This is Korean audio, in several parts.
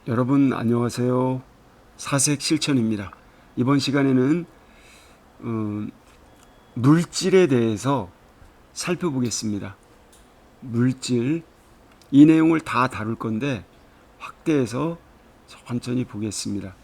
여러분 안녕하세요. 사색 실천입니다. 이번 시간에는 물질에 대해서 살펴보겠습니다. 물질, 이 내용을 다 다룰 건데 확대해서 천천히 보겠습니다.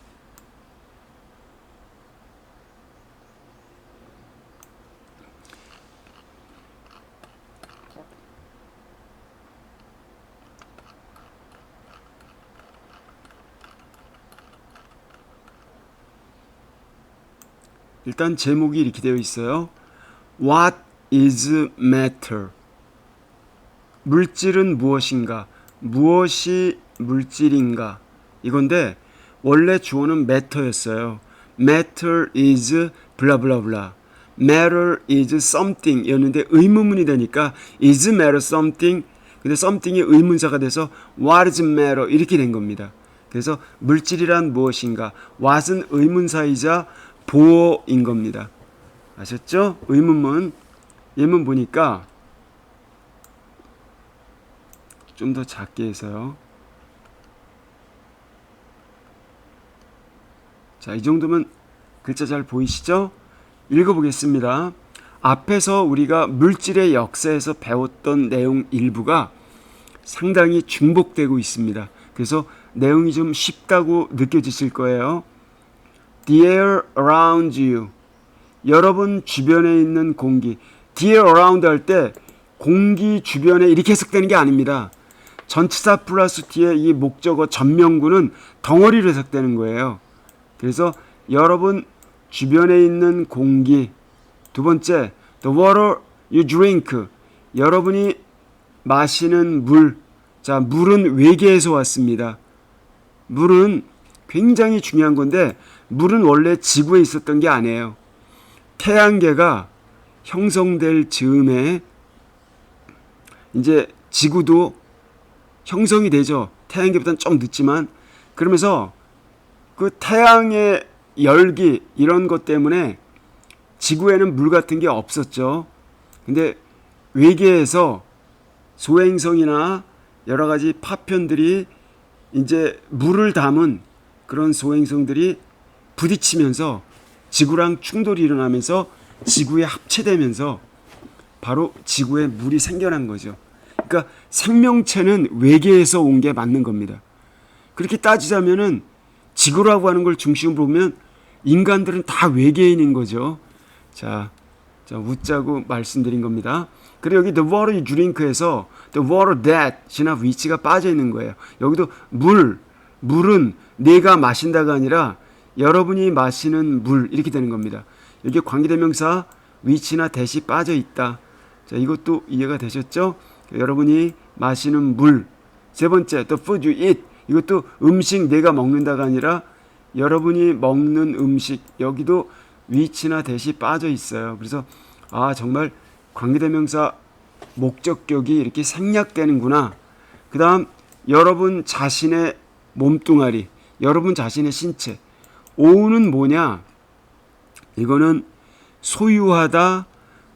일단 제목이 이렇게 되어 있어요. What is matter? 물질은 무엇인가? 무엇이 물질인가? 이건데 원래 주어는 matter였어요. Matter is 블라블라블라. Matter is something 이었는데 의문문이 되니까 is matter something, 근데 something이 의문사가 돼서 what is matter 이렇게 된 겁니다. 그래서 물질이란 무엇인가? what은 의문사이자 보어인 겁니다. 아셨죠? 의문문 예문 보니까 좀 더 작게 해서요. 자, 이 정도면 글자 잘 보이시죠? 읽어보겠습니다. 앞에서 우리가 물질의 역사에서 배웠던 내용 일부가 상당히 중복되고 있습니다. 그래서 내용이 좀 쉽다고 느껴지실 거예요. The air around you. 여러분 주변에 있는 공기. The air around 할 때 공기 주변에 이렇게 해석되는 게 아닙니다. 전치사 플러스 뒤에 이 목적어 전명구는 덩어리로 해석되는 거예요. 그래서 여러분 주변에 있는 공기. 두 번째, the water you drink. 여러분이 마시는 물. 자, 물은 외계에서 왔습니다. 물은 굉장히 중요한 건데 물은 원래 지구에 있었던 게 아니에요. 태양계가 형성될 즈음에 이제 지구도 형성이 되죠. 태양계보다는 좀 늦지만. 그러면서 그 태양의 열기 이런 것 때문에 지구에는 물 같은 게 없었죠. 근데 외계에서 소행성이나 여러 가지 파편들이 이제 물을 담은 그런 소행성들이 부딪히면서 지구랑 충돌이 일어나면서 지구에 합체되면서 바로 지구에 물이 생겨난 거죠. 그러니까 생명체는 외계에서 온 게 맞는 겁니다. 그렇게 따지자면은 지구라고 하는 걸 중심으로 보면 인간들은 다 외계인인 거죠. 자, 웃자고 말씀드린 겁니다. 그리고 여기 the water you drink에서 the water that이나 which가 빠져 있는 거예요. 여기도 물은 내가 마신다가 아니라 여러분이 마시는 물 이렇게 되는 겁니다. 여기 관계대명사 which나 that이 빠져 있다. 자, 이것도 이해가 되셨죠? 여러분이 마시는 물. 세 번째, the food you eat. 이것도 음식 내가 먹는다가 아니라 여러분이 먹는 음식. 여기도 which나 that이 빠져 있어요. 그래서 정말 관계대명사 목적격이 이렇게 생략되는구나. 그 다음 여러분 자신의 몸뚱아리, 여러분 자신의 신체. 오는 뭐냐? 이거는 소유하다,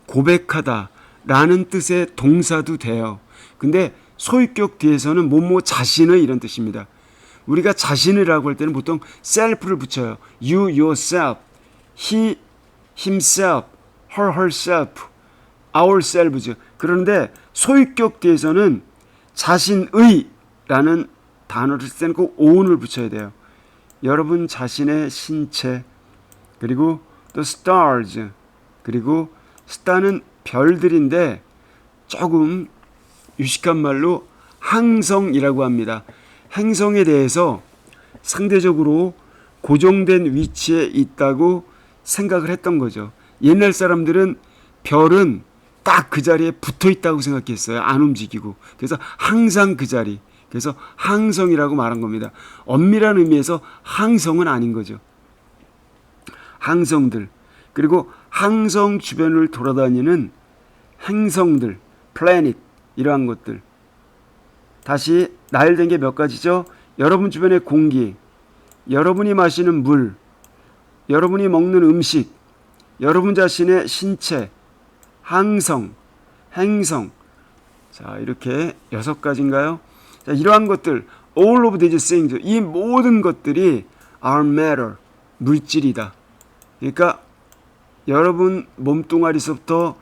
고백하다 라는 뜻의 동사도 돼요. 근데 소유격 뒤에서는 뭐뭐 자신의 이런 뜻입니다. 우리가 자신이라고 할 때는 보통 self를 붙여요. You, yourself, he, himself, her, herself, ourselves. 그런데 소유격 뒤에서는 자신의 라는 단어를 쓸 때는 꼭 own을 붙여야 돼요. 여러분 자신의 신체, 그리고 또 stars, 그리고 star는 별들인데 조금 유식한 말로 항성이라고 합니다. 행성에 대해서 상대적으로 고정된 위치에 있다고 생각을 했던 거죠. 옛날 사람들은 별은 딱 그 자리에 붙어 있다고 생각했어요. 안 움직이고. 그래서 항상 그 자리. 그래서 항성이라고 말한 겁니다. 엄밀한 의미에서 항성은 아닌 거죠. 항성들. 그리고 항성 주변을 돌아다니는 행성들, planet 이러한 것들. 다시 나열된 게 몇 가지죠? 여러분 주변의 공기, 여러분이 마시는 물, 여러분이 먹는 음식, 여러분 자신의 신체, 항성, 행성. 자, 이렇게 6가지인가요? 자, 이러한 것들 all of these things, 이 모든 것들이 are matter, 물질이다. 그러니까 여러분 몸뚱아리서부터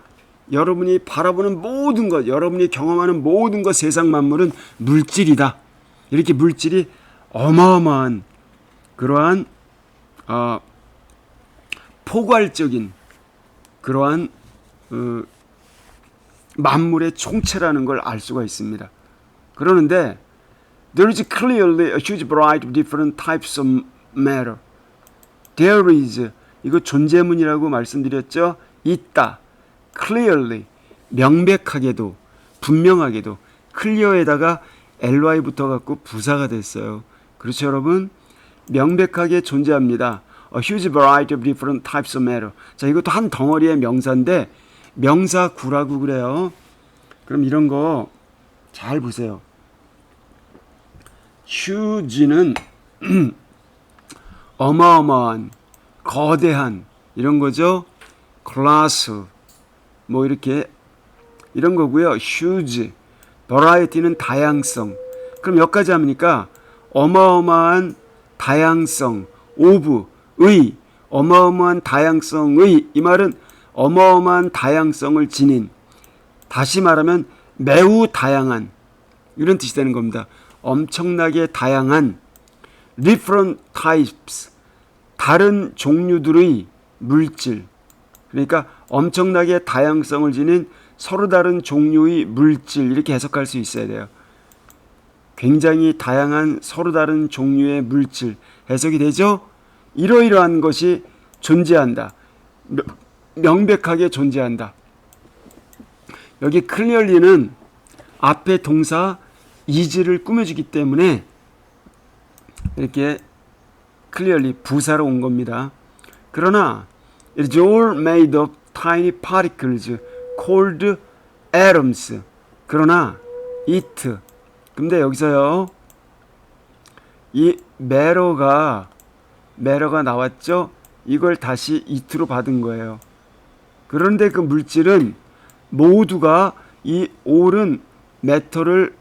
여러분이 바라보는 모든 것, 여러분이 경험하는 모든 것, 세상 만물은 물질이다. 이렇게 물질이 어마어마한 그러한 포괄적인 그러한 만물의 총체라는 걸 알 수가 있습니다. 그러는데 there is clearly a huge variety of different types of matter. There is, 이거 존재문이라고 말씀드렸죠. 있다. clearly, 명백하게도, 분명하게도. clear에다가 ly 붙어갖고 부사가 됐어요. 그렇죠, 여러분? 명백하게 존재합니다. A huge variety of different types of matter. 자, 이것도 한 덩어리의 명사인데 명사 구라고 그래요. 그럼 이런 거 잘 보세요. huge는 어마어마한, 거대한 이런 거죠. class 뭐 이렇게 이런 거고요. huge, variety는 다양성. 그럼 여기까지 하니까 어마어마한 다양성, of, 의, 어마어마한 다양성의, 이 말은 어마어마한 다양성을 지닌, 다시 말하면 매우 다양한 이런 뜻이 되는 겁니다. 엄청나게 다양한 different types, 다른 종류들의 물질, 그러니까 엄청나게 다양성을 지닌 서로 다른 종류의 물질, 이렇게 해석할 수 있어야 돼요. 굉장히 다양한 서로 다른 종류의 물질 해석이 되죠? 이러이러한 것이 존재한다. 명백하게 존재한다. 여기 clearly는 앞에 동사 is를 꾸며주기 때문에 이렇게 clearly 부사로 온 겁니다. 그러나 it is all made of tiny particles called atoms. 그러나 it, 근데 여기서요 이 matter가 나왔죠. 이걸 다시 it로 받은 거예요. 그런데 그 물질은 모두가, 이 all은 matter를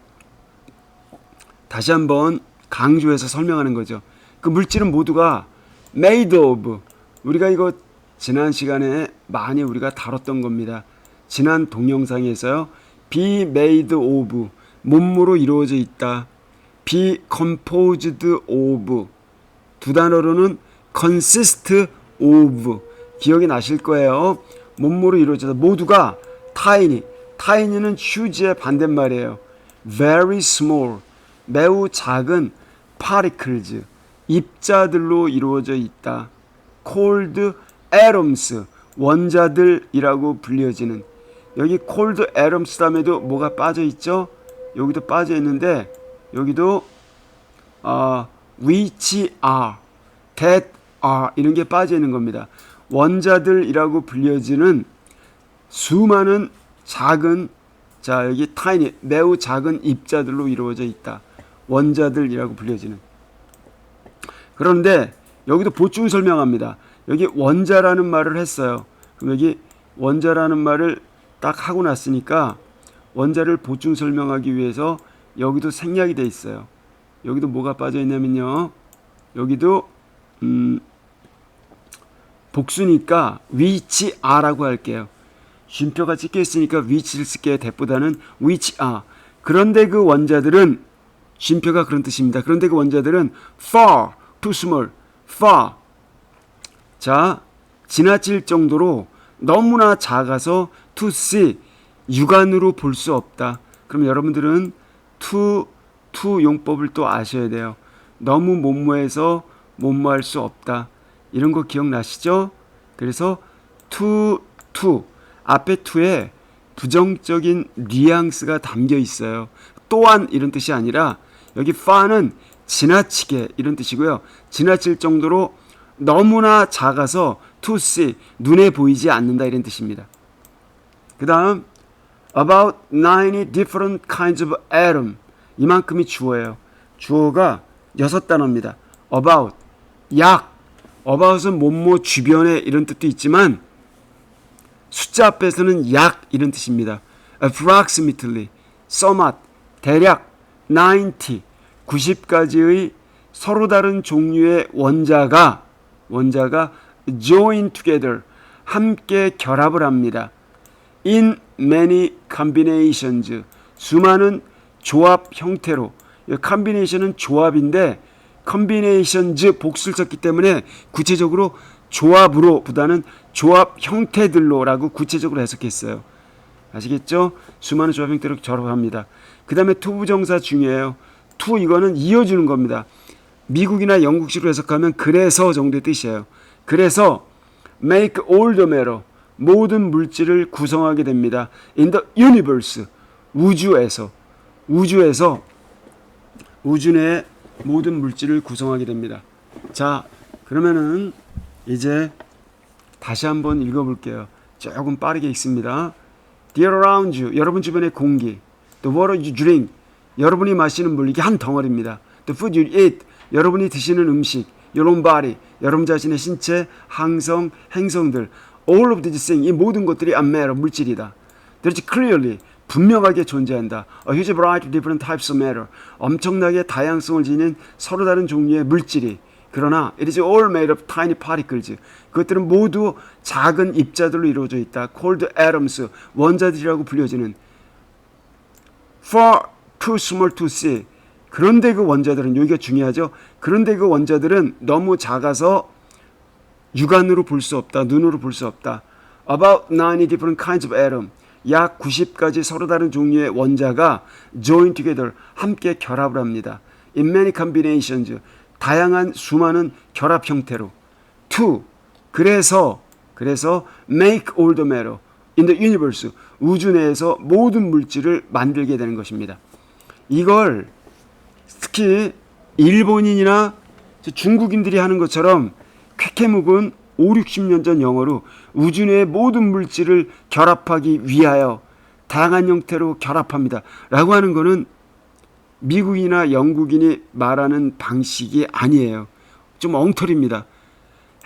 다시 한번 강조해서 설명하는 거죠. 그 물질은 모두가 made of, 우리가 이거 지난 시간에 많이 우리가 다뤘던 겁니다. 지난 동영상에서요. be made of, 몸으로 이루어져 있다. be composed of, 두 단어로는 consist of, 기억이 나실 거예요. 몸으로 이루어져서 모두가 tiny는 huge의 반대말이에요. very small, 매우 작은 particles, 입자들로 이루어져 있다. called atoms, 원자들이라고 불려지는, 여기 called atoms 다음에도 뭐가 빠져 있죠? 여기도 빠져 있는데 여기도 which are, that are 이런 게 빠져 있는 겁니다. 원자들이라고 불려지는 수많은 작은, 자 여기 tiny, 매우 작은 입자들로 이루어져 있다. 원자들이라고 불려지는. 그런데 여기도 보충 설명합니다. 여기 원자라는 말을 했어요. 그럼 여기 원자라는 말을 딱 하고 났으니까 원자를 보충 설명하기 위해서 여기도 생략이 돼 있어요. 여기도 뭐가 빠져 있냐면요. 여기도 복수니까 which are라고 할게요. 쉼표가 찍혀 있으니까 which를 쓸게요. that보다는 which are. 그런데 그 원자들은, 쉼표가 그런 뜻입니다. 그런데 그 원자들은 far, too small, far. 자, 지나칠 정도로 너무나 작아서 to see, 육안으로 볼 수 없다. 그럼 여러분들은 to 용법을 또 아셔야 돼요. 너무 못모해서 못모할 수 없다. 이런 거 기억나시죠? 그래서 to 앞에 to에 부정적인 뉘앙스가 담겨 있어요. 또한 이런 뜻이 아니라 여기 far는 지나치게 이런 뜻이고요. 지나칠 정도로 너무나 작아서 to see, 눈에 보이지 않는다 이런 뜻입니다. 그 다음 about 90 different kinds of atom, 이만큼이 주어예요. 주어가 6단어입니다. about, 약, about은 뭐뭐 주변에 이런 뜻도 있지만 숫자 앞에서는 약 이런 뜻입니다. approximately, somewhat, 대략, 90, 90가지의 서로 다른 종류의 원자가 join together, 함께 결합을 합니다. in many combinations, 수많은 조합 형태로. combination은 조합인데 combinations 복수를 썼기 때문에 구체적으로 조합으로 보다는 조합 형태들로라고 구체적으로 해석했어요. 아시겠죠? 수많은 조합 형태로 결합합니다. 그 다음에 to 부정사 중요해요. to 이거는 이어주는 겁니다. 미국이나 영국식으로 해석하면 그래서 정도의 뜻이에요. 그래서 make all the matter, 모든 물질을 구성하게 됩니다. in the universe, 우주에서 우주 내의 모든 물질을 구성하게 됩니다. 자, 그러면은 이제 다시 한번 읽어볼게요. 조금 빠르게 읽습니다. The air around you, 여러분 주변의 공기. The water you drink, 여러분이 마시는 물, 이게 한 덩어리입니다. The food you eat, 여러분이 드시는 음식. Your own body, 여러분 자신의 신체, 항성, 행성들. All of these things, 이 모든 것들이 are matter, 물질이다. There is clearly, 분명하게 존재한다. A huge variety of different types of matter, 엄청나게 다양성을 지닌 서로 다른 종류의 물질이. 그러나 it is all made of tiny particles, 그것들은 모두 작은 입자들로 이루어져 있다. Called atoms, 원자들이라고 불려지는. Far too small to see, 그런데 그 원자들은, 여기가 중요하죠. 그런데 그 원자들은 너무 작아서 육안으로 볼 수 없다. 눈으로 볼 수 없다. About 90 different kinds of atom, 약 90가지 서로 다른 종류의 원자가 join together, 함께 결합을 합니다. In many combinations, 다양한 수많은 결합 형태로. To, 그래서 make all the matter in the universe, 우주 내에서 모든 물질을 만들게 되는 것입니다. 이걸 특히 일본인이나 중국인들이 하는 것처럼 쾌쾌묵은 5, 60년 전 영어로 우주 내의 모든 물질을 결합하기 위하여 다양한 형태로 결합합니다 라고 하는 거는 미국이나 영국인이 말하는 방식이 아니에요. 좀 엉터리입니다.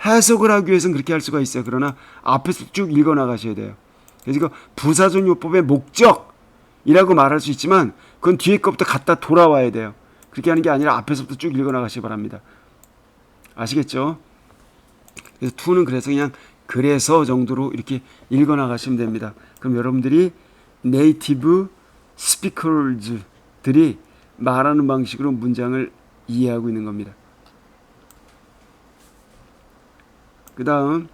해석을 하기 위해서는 그렇게 할 수가 있어요. 그러나 앞에서 쭉 읽어나가셔야 돼요. 그래서 부사적용법의 목적이라고 말할 수 있지만 그건 뒤에 것부터 갖다 돌아와야 돼요. 그렇게 하는 게 아니라 앞에서부터 쭉 읽어나가시기 바랍니다. 아시겠죠? 그래서 to는 그래서 그냥 그래서 정도로 이렇게 읽어나가시면 됩니다. 그럼 여러분들이 네이티브 스피커들이 말하는 방식으로 문장을 이해하고 있는 겁니다. 그 다음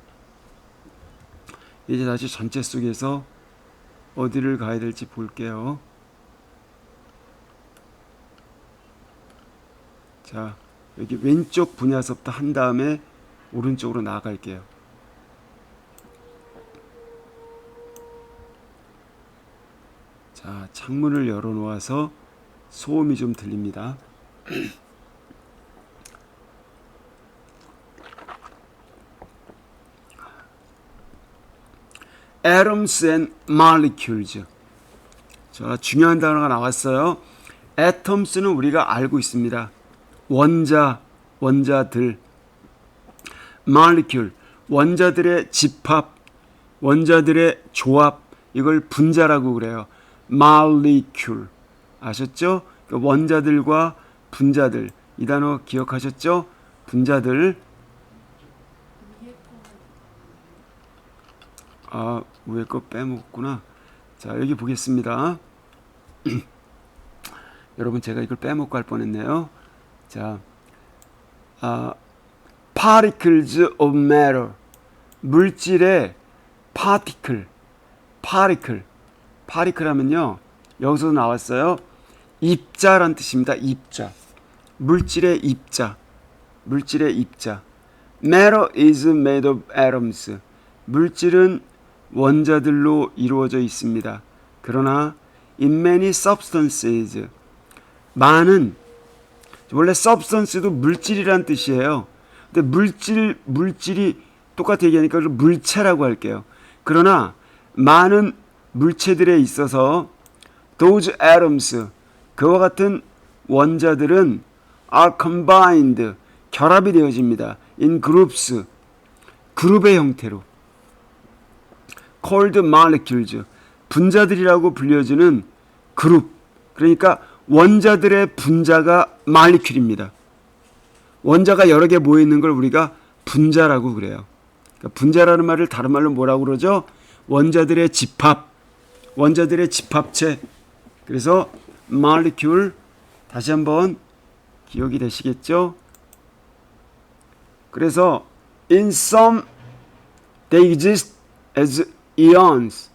이제 다시 전체 속에서 어디를 가야 될지 볼게요. 자, 여기 왼쪽 분야서부터 한 다음에 오른쪽으로 나아갈게요. 자, 창문을 열어놓아서 소음이 좀 들립니다. Atoms and molecules. 자, 중요한 단어가 나왔어요. Atoms는 우리가 알고 있습니다. 원자들. Molecule, 원자들의 집합, 원자들의 조합, 이걸 분자라고 그래요. Molecule. 아셨죠? 원자들과 분자들, 이 단어 기억하셨죠? 분자들. 아, 위에 거 빼먹었구나. 자, 여기 보겠습니다. 여러분, 제가 이걸 빼먹고 할 뻔했네요. 자, particles of matter, 물질의 particle 하면요, 여기서 나왔어요. 입자란 뜻입니다. 입자. 물질의 입자. Matter is made of atoms. 물질은 원자들로 이루어져 있습니다. 그러나 in many substances, 많은, 원래 substance도 물질이란 뜻이에요. 근데 물질이 똑같이 얘기하니까 물체라고 할게요. 그러나 많은 물체들에 있어서 those atoms, 그와 같은 원자들은 are combined, 결합이 되어집니다. in groups, 그룹의 형태로. called molecules, 분자들이라고 불려지는 그룹. 그러니까 원자들의 분자가 말리큘입니다. 원자가 여러 개 모여 있는 걸 우리가 분자라고 그래요. 그러니까 분자라는 말을 다른 말로 뭐라고 그러죠? 원자들의 집합, 원자들의 집합체. 그래서 molecule, 다시 한번 기억이 되시겠죠? 그래서 in some they exist as ions.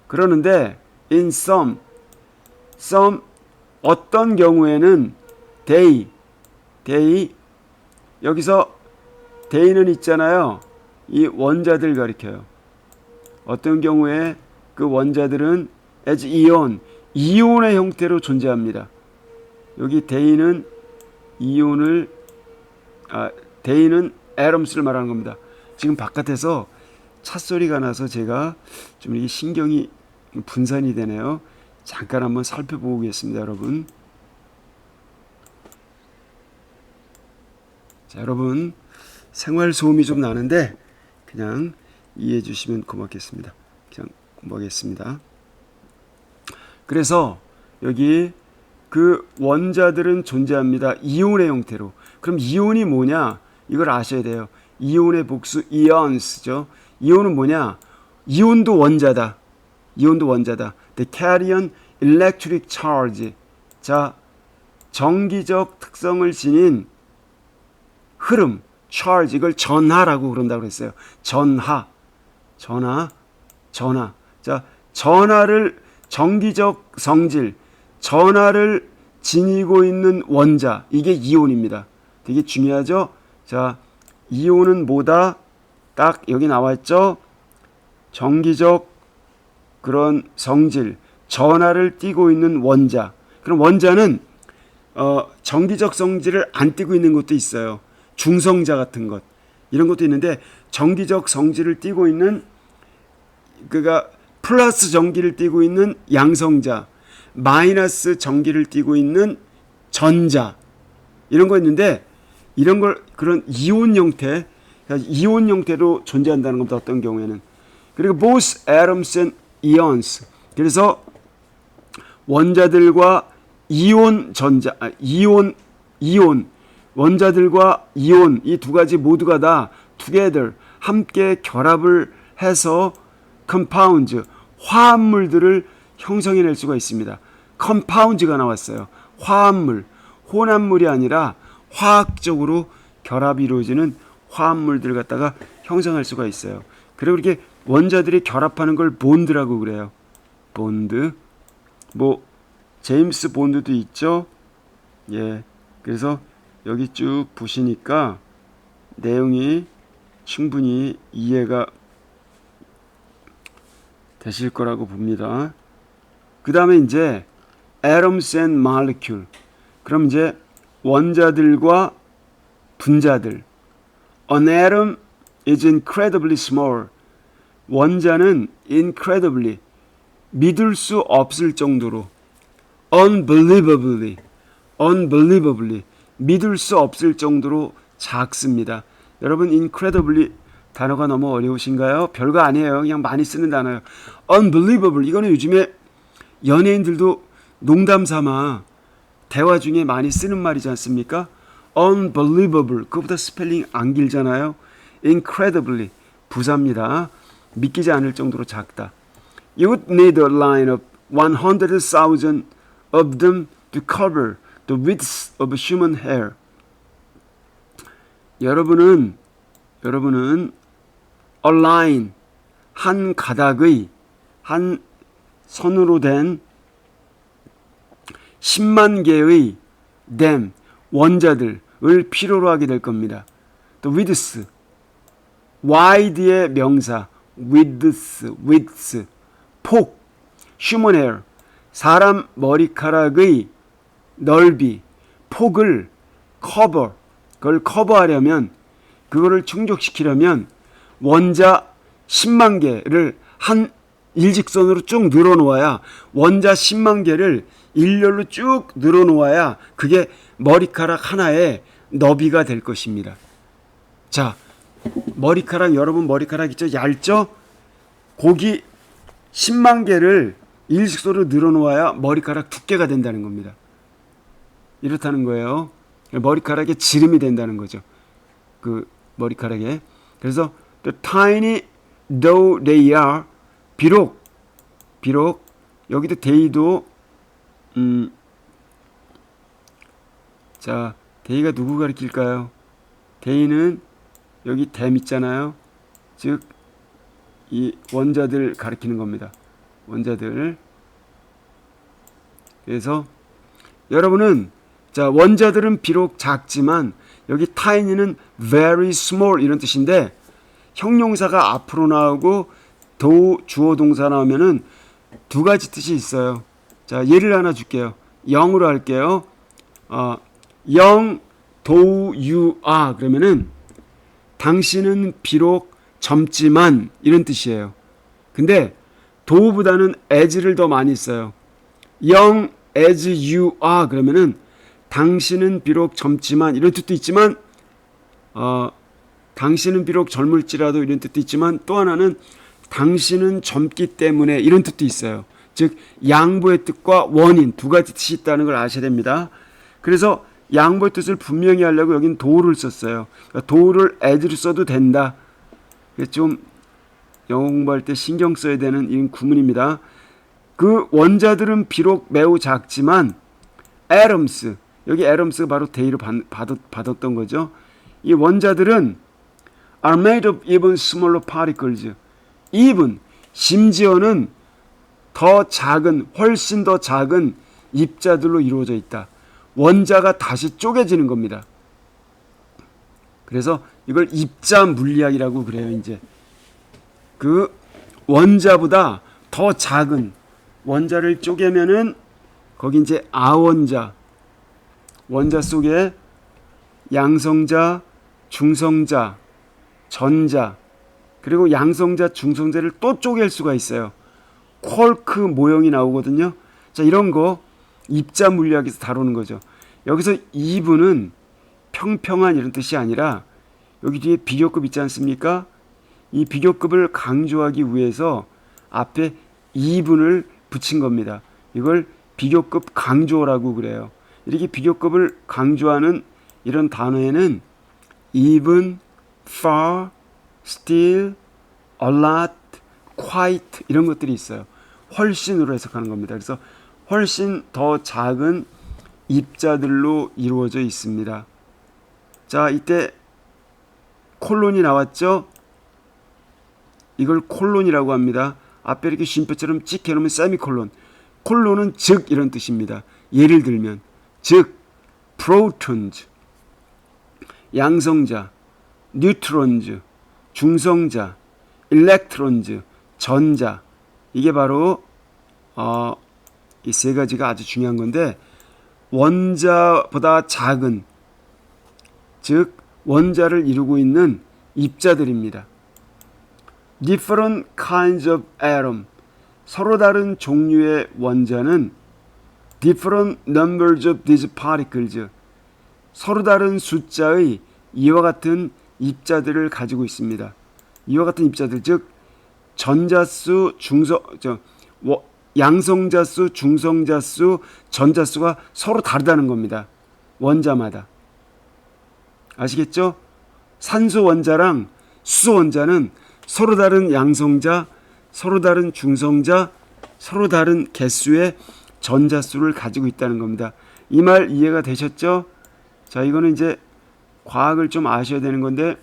그러는데 in some 어떤 경우에는 they 여기서 they는 있잖아요. 이 원자들 가리켜요. 어떤 경우에 그 원자들은 as ion, 이온의 형태로 존재합니다. 여기 they는 이온을 they는 atoms를 말하는 겁니다. 지금 바깥에서 차 소리가 나서 제가 좀 이게 신경이 분산이 되네요. 잠깐 한번 살펴보겠습니다, 여러분. 자, 여러분 생활 소음이 좀 나는데 그냥 이해해 주시면 고맙겠습니다. 그냥 공부하겠습니다. 그래서 여기 그 원자들은 존재합니다. 이온의 형태로. 그럼 이온이 뭐냐? 이걸 아셔야 돼요. 이온의 복수 ions죠. 이온은 뭐냐? 이온도 원자다. 이온도 원자다. They carry an electric charge. 자, 정기적 특성을 지닌 흐름, charge, 이걸 전하라고 그런다고 그랬어요. 전하. 자, 전하를, 정기적 성질, 전하를 지니고 있는 원자, 이게 이온입니다. 되게 중요하죠? 자, 이온은 뭐다? 딱 여기 나와 있죠? 정기적 그런 성질, 전하를 띠고 있는 원자. 그럼 원자는 정기적 성질을 안 띠고 있는 것도 있어요. 중성자 같은 것. 이런 것도 있는데 정기적 성질을 띠고 있는 그가 플러스 전기를 띠고 있는 양성자, 마이너스 전기를 띠고 있는 전자. 이런 거 있는데 이런 걸 그런 이온 형태, 이온 형태로 존재한다는 겁니다. 어떤 경우에는. 그리고 both atoms and ions. 그래서 원자들과 이온 전자, 이온 원자들과 이온 이 두 가지 모두가 다 together 함께 결합을 해서 compounds 화합물들을 형성해낼 수가 있습니다. compounds가 나왔어요. 화합물, 혼합물이 아니라 화학적으로 결합이 이루어지는 화합물들을 갖다가 형성할 수가 있어요. 그리고 이렇게 원자들이 결합하는 걸 본드라고 그래요. 본드. 뭐 제임스 본드도 있죠. 예. 그래서 여기 쭉 보시니까 내용이 충분히 이해가 되실 거라고 봅니다. 그 다음에 이제 atoms and molecule. 그럼 이제 원자들과 분자들. An atom is incredibly small. 원자는 incredibly, 믿을 수 없을 정도로, unbelievably, 믿을 수 없을 정도로 작습니다. 여러분 incredibly 단어가 너무 어려우신가요? 별거 아니에요. 그냥 많이 쓰는 단어예요. unbelievable, 이거는 요즘에 연예인들도 농담 삼아 대화 중에 많이 쓰는 말이지 않습니까? unbelievable, 그거보다 스펠링 안 길잖아요. incredibly, 부사입니다. 믿기지 않을 정도로 작다. You would need a line of 100,000 of them to cover the width of human hair. 여러분은 a line, 한 가닥의, 한 선으로 된 10만 개의 them, 원자들을 필요로 하게 될 겁니다. The width, wide의 명사, width, 폭, human hair, 사람 머리카락의 넓이, 폭을 cover, 그걸 커버하려면, 그거를 충족시키려면 원자 10만 개를 한 일직선으로 쭉 늘어놓아야, 원자 10만 개를 일렬로 쭉 늘어놓아야 그게 머리카락 하나의 너비가 될 것입니다. 자, 머리카락, 여러분 머리카락 있죠? 얇죠? 고기 10만 개를 일직선으로 늘어놓아야 머리카락 두께가 된다는 겁니다. 이렇다는 거예요. 머리카락에 지름이 된다는 거죠. 그 머리카락에. 그래서 the tiny though they are, 비록 여기도 they도 자, they가 누구 가리킬까요? they는 여기 them 있잖아요. 즉 이 원자들 가리키는 겁니다. 원자들. 그래서 여러분은 자, 원자들은 비록 작지만 여기 tiny는 very small 이런 뜻인데 형용사가 앞으로 나오고 도 주어 동사 나오면은 두 가지 뜻이 있어요. 자, 예를 하나 줄게요. 영으로 할게요. 영 도 you are 그러면은 당신은 비록 젊지만 이런 뜻이에요. 근데 도보다는 as를 더 많이 써요. 영 as you are 그러면은 당신은 비록 젊지만 이런 뜻도 있지만 당신은 비록 젊을지라도 이런 뜻도 있지만 또 하나는 당신은 젊기 때문에 이런 뜻도 있어요. 즉 양보의 뜻과 원인 두 가지 뜻이 있다는 걸 아셔야 됩니다. 그래서 양보의 뜻을 분명히 하려고 여긴 도를 썼어요. 그러니까 도를 as로 써도 된다. 좀 영어 공부할 때 신경 써야 되는 이 구문입니다. 그 원자들은 비록 매우 작지만 atoms, 여기 atoms가 바로 they로 받았던 거죠. 이 원자들은 are made of even smaller particles. even, 심지어는 더 작은, 훨씬 더 작은 입자들로 이루어져 있다. 원자가 다시 쪼개지는 겁니다. 그래서 이걸 입자 물리학이라고 그래요. 이제 그 원자보다 더 작은 원자를 쪼개면은 거기 이제 아원자, 원자 속에 양성자, 중성자, 전자, 그리고 양성자, 중성자를 또 쪼갤 수가 있어요. 쿼크 모형이 나오거든요. 자, 이런 거 입자 물리학에서 다루는 거죠. 여기서 even은 평평한 이런 뜻이 아니라 여기 뒤에 비교급 있지 않습니까? 이 비교급을 강조하기 위해서 앞에 even을 붙인 겁니다. 이걸 비교급 강조라고 그래요. 이렇게 비교급을 강조하는 이런 단어에는 even, far, still, a lot, quite 이런 것들이 있어요. 훨씬으로 해석하는 겁니다. 그래서 훨씬 더 작은 입자들로 이루어져 있습니다. 자, 이때 콜론이 나왔죠? 이걸 콜론이라고 합니다. 앞에 이렇게 쉼표처럼 찍 해놓으면 세미콜론. 콜론은 즉 이런 뜻입니다. 예를 들면 즉 protons, 양성자, neutrons, 중성자, electrons, 전자. 이게 바로 이 세 가지가 아주 중요한 건데 원자보다 작은 즉 원자를 이루고 있는 입자들입니다. Different kinds of atom, 서로 다른 종류의 원자는 different numbers of these particles, 서로 다른 숫자의 이와 같은 입자들을 가지고 있습니다. 이와 같은 입자들 즉 전자수, 양성자수, 중성자수, 전자수가 서로 다르다는 겁니다. 원자마다. 아시겠죠? 산소 원자랑 수소 원자는 서로 다른 양성자, 서로 다른 중성자, 서로 다른 개수의 전자수를 가지고 있다는 겁니다. 이 말 이해가 되셨죠? 자, 이거는 이제 과학을 좀 아셔야 되는 건데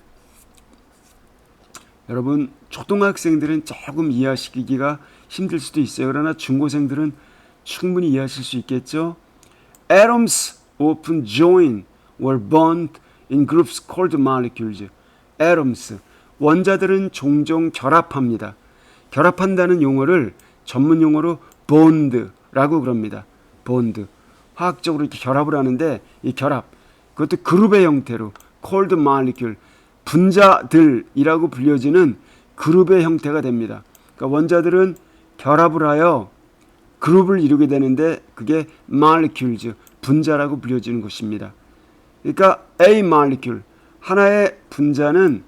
여러분 초등학생들은 조금 이해하시기가 힘들 수도 있어요. 그러나 중고생들은 충분히 이해하실 수 있겠죠. Atoms often join or bond in groups called molecules. Atoms, 원자들은 종종 결합합니다. 결합한다는 용어를 전문 용어로 bond라고 그럽니다. bond. 화학적으로 이렇게 결합을 하는데 이 결합, 그것도 그룹의 형태로 called molecule, 분자들이라고 불려지는 그룹의 형태가 됩니다. 그러니까 원자들은 결합을 하여 그룹을 이루게 되는데 그게 molecules, 분자라고 불려지는 것입니다. 그러니까 a molecule, 하나의 분자는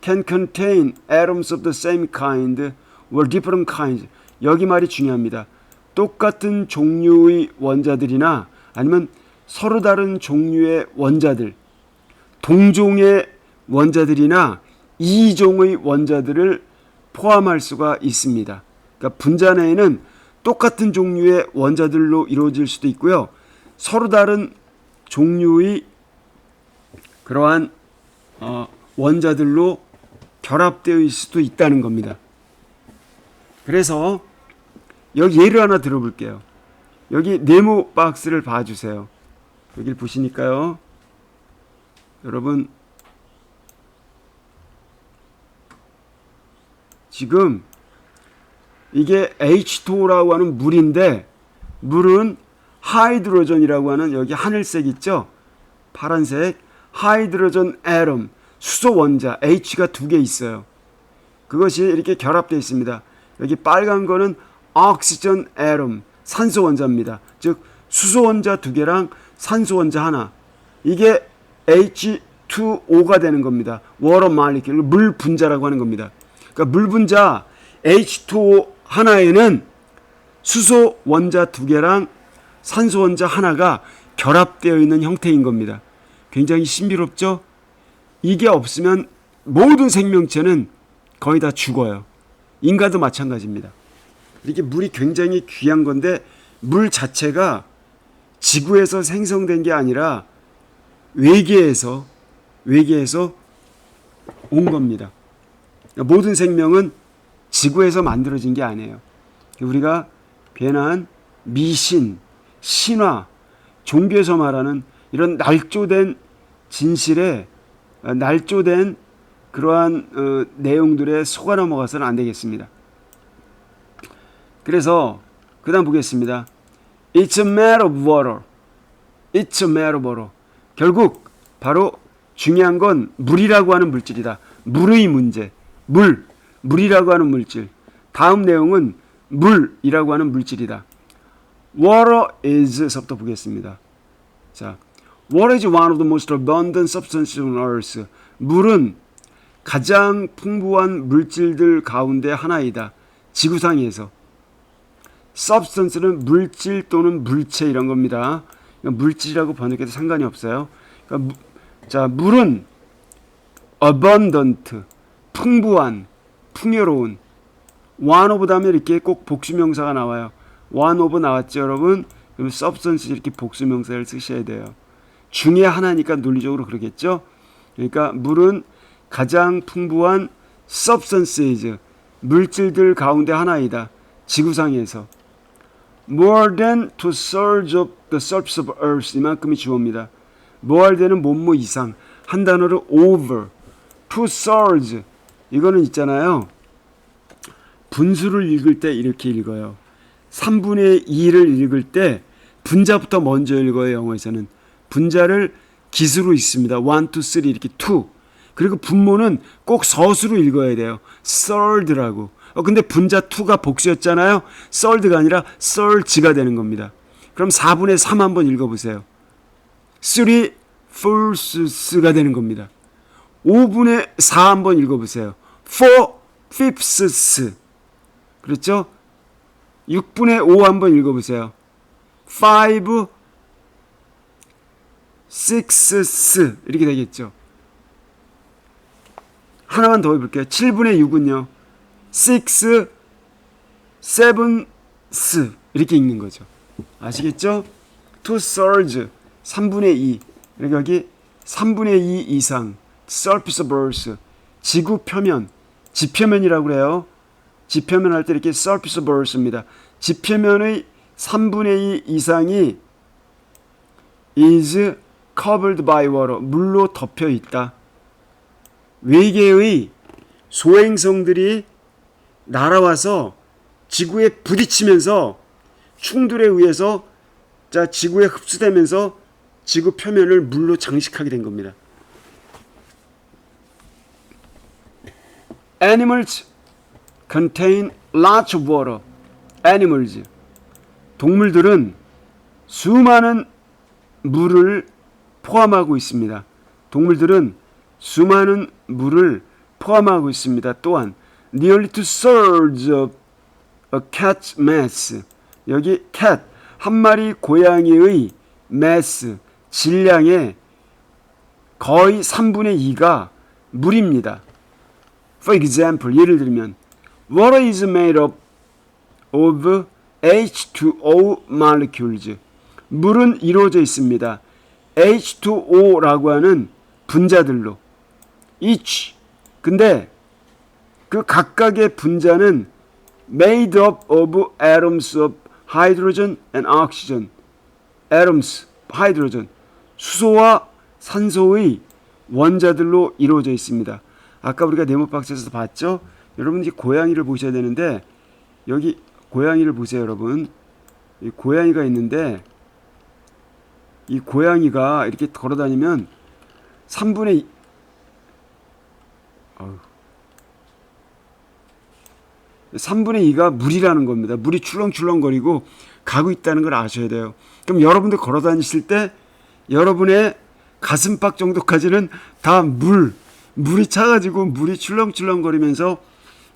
can contain atoms of the same kind or different kinds. 여기 말이 중요합니다. 똑같은 종류의 원자들이나 아니면 서로 다른 종류의 원자들, 동종의 원자들이나 이종의 원자들을 포함할 수가 있습니다. 그러니까 분자 내에는 똑같은 종류의 원자들로 이루어질 수도 있고요. 서로 다른 종류의 그러한 원자들로 결합되어 있을 수도 있다는 겁니다. 그래서 여기 예를 하나 들어볼게요. 여기 네모 박스를 봐주세요. 여기를 보시니까요. 여러분 지금 이게 H2O라고 하는 물인데 물은 하이드로전이라고 하는 여기 하늘색 있죠? 파란색 하이드로전 애tom 수소 원자 H가 두 개 있어요. 그것이 이렇게 결합되어 있습니다. 여기 빨간 거는 oxygen atom 산소 원자입니다. 즉 수소 원자 두 개랑 산소 원자 하나. 이게 H2O가 되는 겁니다. water molecule 물 분자라고 하는 겁니다. 그러니까 물 분자 H2O 하나에는 수소 원자 두 개랑 산소 원자 하나가 결합되어 있는 형태인 겁니다. 굉장히 신비롭죠? 이게 없으면 모든 생명체는 거의 다 죽어요. 인간도 마찬가지입니다. 이렇게 물이 굉장히 귀한 건데 물 자체가 지구에서 생성된 게 아니라 외계에서 온 겁니다. 모든 생명은 지구에서 만들어진 게 아니에요. 우리가 괜한 미신, 신화, 종교에서 말하는 이런 날조된 진실에 날조된 그러한 내용들에 속아 넘어가서는 안 되겠습니다. 그래서 그 다음 보겠습니다. It's a matter of water. It's a matter of water. 결국 바로 중요한 건 물이라고 하는 물질이다. 물의 문제. 물이라고 하는 물질. 다음 내용은 물이라고 하는 물질이다. Water is,서부터 보겠습니다. 자, Water is one of the most abundant substances on earth. 물은 가장 풍부한 물질들 가운데 하나이다. 지구상에서. substance는 물질 또는 물체 이런 겁니다. 물질이라고 번역해도 상관이 없어요. 그러니까 자, 물은 abundant, 풍부한, 풍요로운. one of 다음에 이렇게 꼭 복수명사가 나와요. one of 나왔죠, 여러분? 그럼 substance 이렇게 복수명사를 쓰셔야 돼요. 중에 하나니까 논리적으로 그러겠죠? 그러니까 물은 가장 풍부한 substances, 물질들 가운데 하나이다. 지구상에서. more than two-thirds of the surface of earth. 이만큼이 주어입니다. more than은 뭐뭐 이상. 한 단어로 over. two-thirds. 이거는 있잖아요. 분수를 읽을 때 이렇게 읽어요. 3분의 2를 읽을 때 분자부터 먼저 읽어요. 영어에서는. 분자를 기수로 읽습니다. 1, 2, 3 이렇게 2. 그리고 분모는 꼭 서수로 읽어야 돼요. third라고. 근데 분자 2가 복수였잖아요. third가 아니라 thirds가 되는 겁니다. 그럼 4분의 3 한번 읽어보세요. 3 fourths가 되는 겁니다. 5분의 4 한번 읽어보세요. 4 fifths. 그렇죠? 6분의 5 한번 읽어보세요. 5 sixths 이렇게 되겠죠. 하나만 더 해볼게요. 7분의 6은요. 6 sevenths 이렇게 읽는 거죠. 아시겠죠? 2thirds 3분의 2. 그러니까 여기 3분의 2 이상 surface of earth 지구 표면 지표면이라고 그래요. 지표면 할 때 이렇게 surface of earth입니다. 지표면의 3분의 2 이상이 is covered by water 물로 덮여 있다. 외계의 소행성들이 날아와서 지구에 부딪히면서 충돌에 의해서 지구에 흡수되면서 지구 표면을 물로 장식하게 된 겁니다. Animals contain lots of water. Animals. 동물들은 수많은 물을 포함하고 있습니다. 동물들은 수많은 물을 포함하고 있습니다. 또한 nearly two-thirds of a cat's mass. 여기 cat, 한 마리 고양이의 mass, 질량의 거의 3분의 2가 물입니다. For example, 예를 들면 Water is made up of H2O molecules. 물은 이루어져 있습니다. H2O라고 하는 분자들로. each. 근데 그 각각의 분자는 made up of atoms of hydrogen and oxygen. atoms, hydrogen. 수소와 산소의 원자들로 이루어져 있습니다. 아까 우리가 네모박스에서 봤죠? 여러분 이 고양이를 보셔야 되는데 여기 고양이를 보세요, 여러분. 이 고양이가 있는데 이 고양이가 이렇게 걸어다니면 3분의 2가 물이라는 겁니다. 물이 출렁출렁거리고 가고 있다는 걸 아셔야 돼요. 그럼 여러분들 걸어다니실 때 여러분의 가슴팍 정도까지는 다 물이 차가지고 물이 출렁출렁거리면서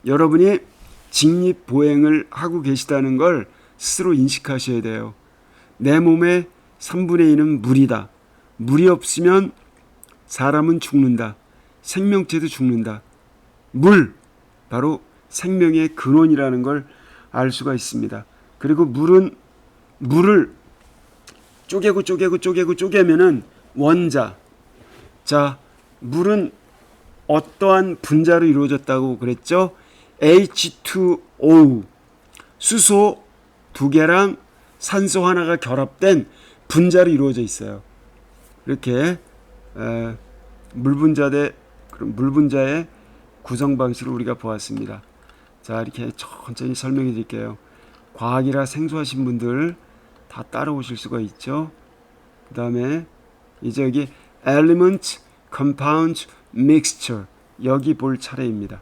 여러분이 직립보행을 하고 계시다는 걸 스스로 인식하셔야 돼요. 내 몸의 3분의 2는 물이다. 물이 없으면 사람은 죽는다. 생명체도 죽는다. 물, 바로 생명의 근원이라는 걸 알 수가 있습니다. 그리고 물을 쪼개면은 원자. 자, 물은 어떠한 분자로 이루어졌다고 그랬죠? H2O. 수소 2개랑 산소 하나가 결합된 분자로 이루어져 있어요. 이렇게 물분자의 구성 방식을 우리가 보았습니다. 자, 이렇게 천천히 설명해 드릴게요. 과학이라 생소하신 분들 다 따라오실 수가 있죠. 그 다음에 이제 여기 element, compound, mixture 여기 볼 차례입니다.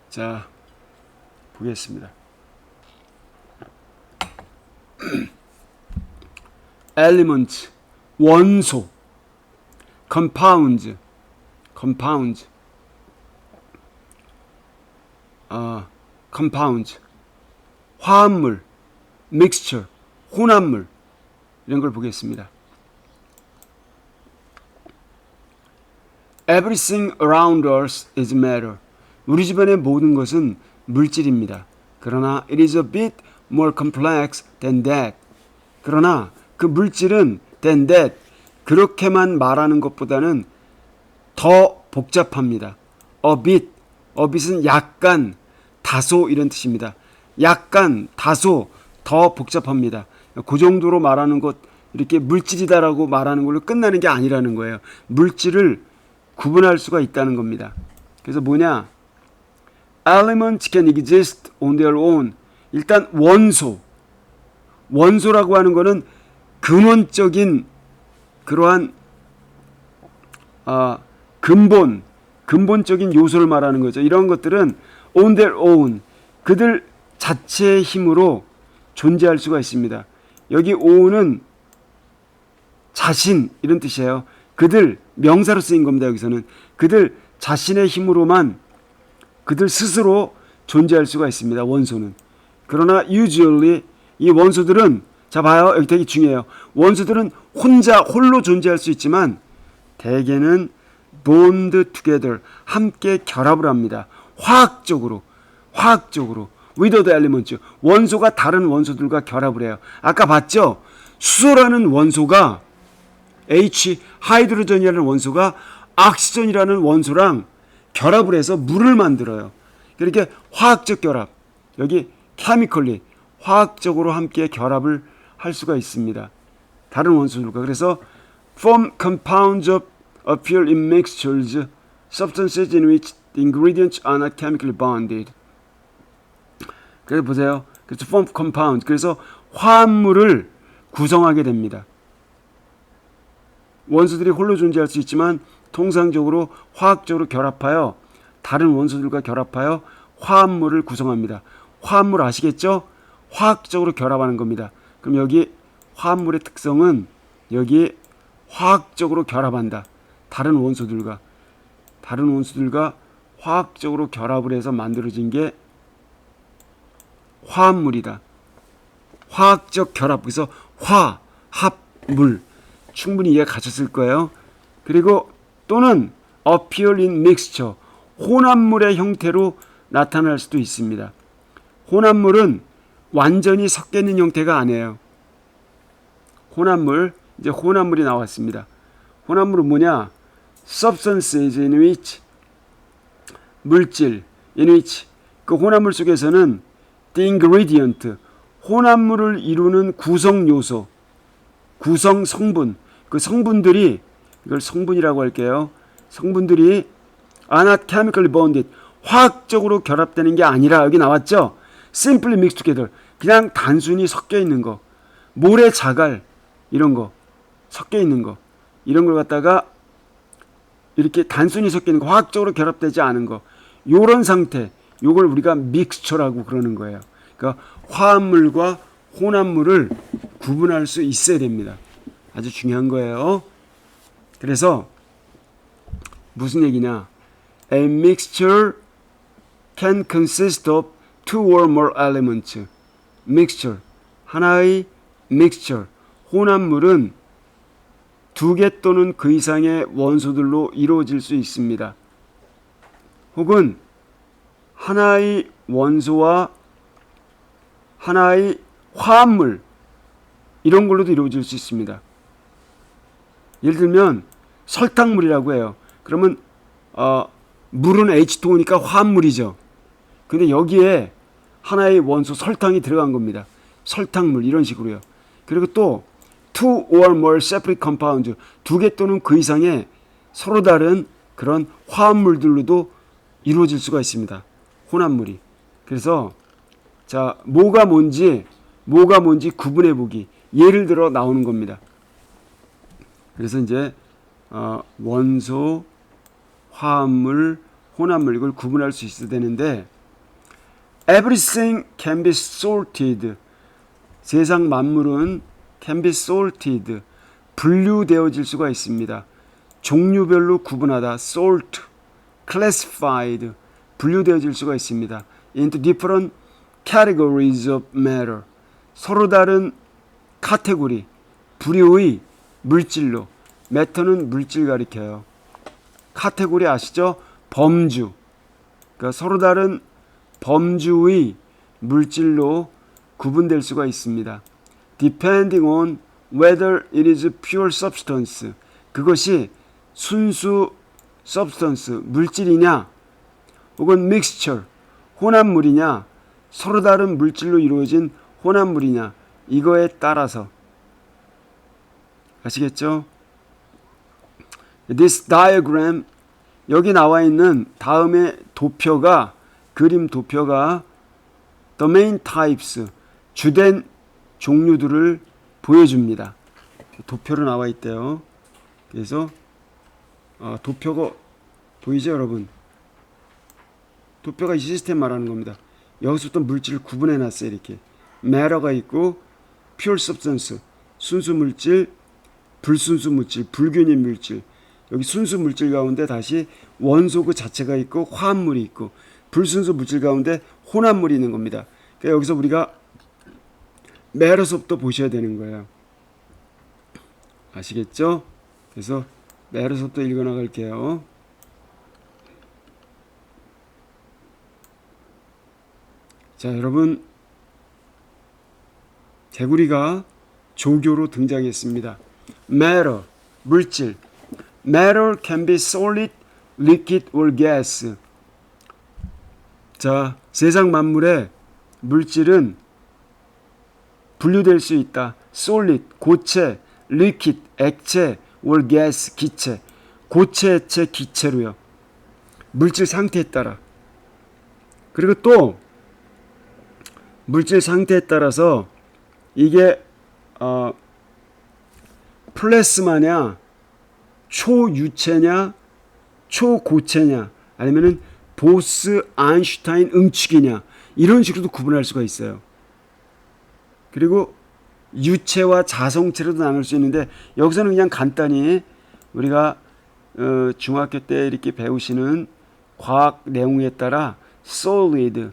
자, 보겠습니다. element, 원소. compound, 화합물, mixture, 혼합물 이런 걸 보겠습니다. Everything around us is matter. 우리 주변의 모든 것은 물질입니다. 그러나 it is a bit more complex than that. 그러나 그 물질은 than that. 그렇게만 말하는 것보다는 더 복잡합니다. a bit은 약간, 다소 이런 뜻입니다. 약간, 다소 더 복잡합니다. 그 정도로 말하는 것, 이렇게 물질이다라고 말하는 걸로 끝나는 게 아니라는 거예요. 물질을 구분할 수가 있다는 겁니다. 그래서 뭐냐? Elements can exist on their own. 일단 원소라고 하는 거는 근원적인 그러한 근본적인 요소를 말하는 거죠. 이런 것들은 on their own, 그들 자체의 힘으로 존재할 수가 있습니다. 여기 own은 자신 이런 뜻이에요. 그들 명사로 쓰인 겁니다. 여기서는 그들 자신의 힘으로만 그들 스스로 존재할 수가 있습니다. 원소는. 그러나 usually 이 원소들은 자 봐요. 여기 되게 중요해요. 원소들은 홀로 존재할 수 있지만 대개는 bond together 함께 결합을 합니다. 화학적으로 with other elements 원소가 다른 원소들과 결합을 해요. 아까 봤죠? 수소라는 원소가 하이드로전이라는 원소가 옥시전이라는 원소랑 결합을 해서 물을 만들어요. 이렇게 화학적 결합, 여기 chemically 화학적으로 함께 결합을 할 수가 있습니다. 다른 원소들과. 그래서 form compounds of appear in mixtures, substances in which the ingredients are not chemically bonded. 그래서 보세요. 그래서 form compound, 그래서 화합물을 구성하게 됩니다. 원소들이 홀로 존재할 수 있지만 통상적으로 화학적으로 결합하여 다른 원소들과 결합하여 화합물을 구성합니다. 화합물 아시겠죠? 화학적으로 결합하는 겁니다. 그럼 여기 화합물의 특성은 여기 화학적으로 결합한다. 다른 원소들과 화학적으로 결합을 해서 만들어진 게 화합물이다. 화학적 결합, 그래서 화합물. 충분히 이해 가셨을 거예요. 그리고 또는 appear in mixture, 혼합물의 형태로 나타날 수도 있습니다. 혼합물은 완전히 섞여 있는 형태가 아니에요. 이제 혼합물이 나왔습니다. 혼합물은 뭐냐? substances in which, 물질, in which, 그 혼합물 속에서는 the ingredient, 혼합물을 이루는 구성 요소, 구성 성분, 그 성분들이, 이걸 성분이라고 할게요. 성분들이 are not chemically bonded, 화학적으로 결합되는 게 아니라, 여기 나왔죠? simply mixed together, 그냥 단순히 섞여 있는 거, 모래 자갈 이런 거 섞여 있는 거, 이런 걸 갖다가 이렇게 단순히 섞여 있는 거, 화학적으로 결합되지 않은 거, 요런 상태, 요걸 우리가 믹스처라고 그러는 거예요. 그러니까 화합물과 혼합물을 구분할 수 있어야 됩니다. 아주 중요한 거예요. 그래서 무슨 얘기냐? A mixture can consist of two or more elements. mixture, 하나의 mixture, 혼합물은 두 개 또는 그 이상의 원소들로 이루어질 수 있습니다. 혹은 하나의 원소와 하나의 화합물, 이런 걸로도 이루어질 수 있습니다. 예를 들면 설탕물이라고 해요. 그러면 물은 H2O니까 화합물이죠. 근데 여기에 하나의 원소 설탕이 들어간 겁니다. 설탕물, 이런 식으로요. 그리고 또 two or more separate compounds, 두 개 또는 그 이상의 서로 다른 그런 화합물들로도 이루어질 수가 있습니다. 혼합물이. 그래서 자, 뭐가 뭔지 구분해 보기, 예를 들어 나오는 겁니다. 그래서 이제 원소, 화합물, 혼합물, 이걸 구분할 수 있어야 되는데, everything can be sorted, 세상 만물은 can be sorted, 분류되어질 수가 있습니다. 종류별로 구분하다, sort, classified, 분류되어질 수가 있습니다. into different categories of matter, 서로 다른 카테고리, 부류의 물질로, matter는 물질 가리켜요. 카테고리 아시죠? 범주, 그러니까 서로 다른 범주의 물질로 구분될 수가 있습니다. depending on whether it is pure substance, 그것이 순수 substance, 물질이냐, 혹은 mixture, 혼합물이냐, 서로 다른 물질로 이루어진 혼합물이냐, 이거에 따라서. 아시겠죠? This diagram, 여기 나와 있는 다음의 도표가, 그림 도표가 the main types, 주된 종류들을 보여줍니다. 도표로 나와 있대요. 그래서 도표가 보이죠, 여러분? 도표가 이 시스템 말하는 겁니다. 여기서부터 물질을 구분해 놨어요. 이렇게 matter가 있고 pure substance, 순수 물질, 불순수 물질, 불균인 물질. 여기 순수 물질 가운데 다시 원소 그 자체가 있고 화합물이 있고, 불순수 물질 가운데 혼합물이 있는 겁니다. 그러니까 여기서 우리가 matter서부터 보셔야 되는 거예요. 아시겠죠? 그래서 matter서부터 읽어 나갈게요. 자, 여러분, 개구리가 조교로 등장했습니다. matter, 물질. matter can be solid, liquid or gas. 자, 세상 만물의 물질은 분류될 수 있다. solid, 고체, liquid, 액체, or gas, 기체. 고체, 액체, 기체로요. 물질 상태에 따라. 그리고 또 물질 상태에 따라서 이게 플라스마냐, 초유체냐, 초고체냐, 아니면은 보스, 아인슈타인, 응축이냐 이런 식으로도 구분할 수가 있어요. 그리고 유체와 자성체로도 나눌 수 있는데 여기서는 그냥 간단히 우리가 중학교 때 이렇게 배우시는 과학 내용에 따라 solid,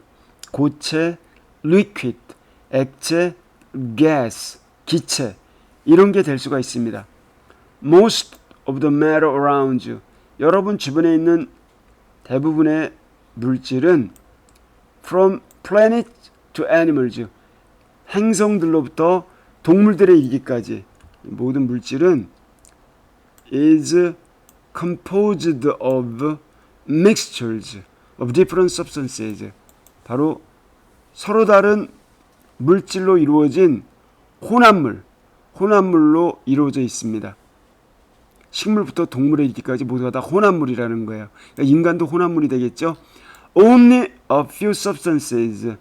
고체, liquid, 액체, gas, 기체 이런 게 될 수가 있습니다. Most of the matter around you. 여러분 주변에 있는 대부분의 물질은 from planet to animals. 행성들로부터 동물들에 이르기까지 모든 물질은 is composed of mixtures of different substances. 바로 서로 다른 물질로 이루어진 혼합물로 이루어져 있습니다. 식물부터 동물에 이르기까지 모두가 다 혼합물이라는 거예요. 그러니까 인간도 혼합물이 되겠죠. Only a few substances.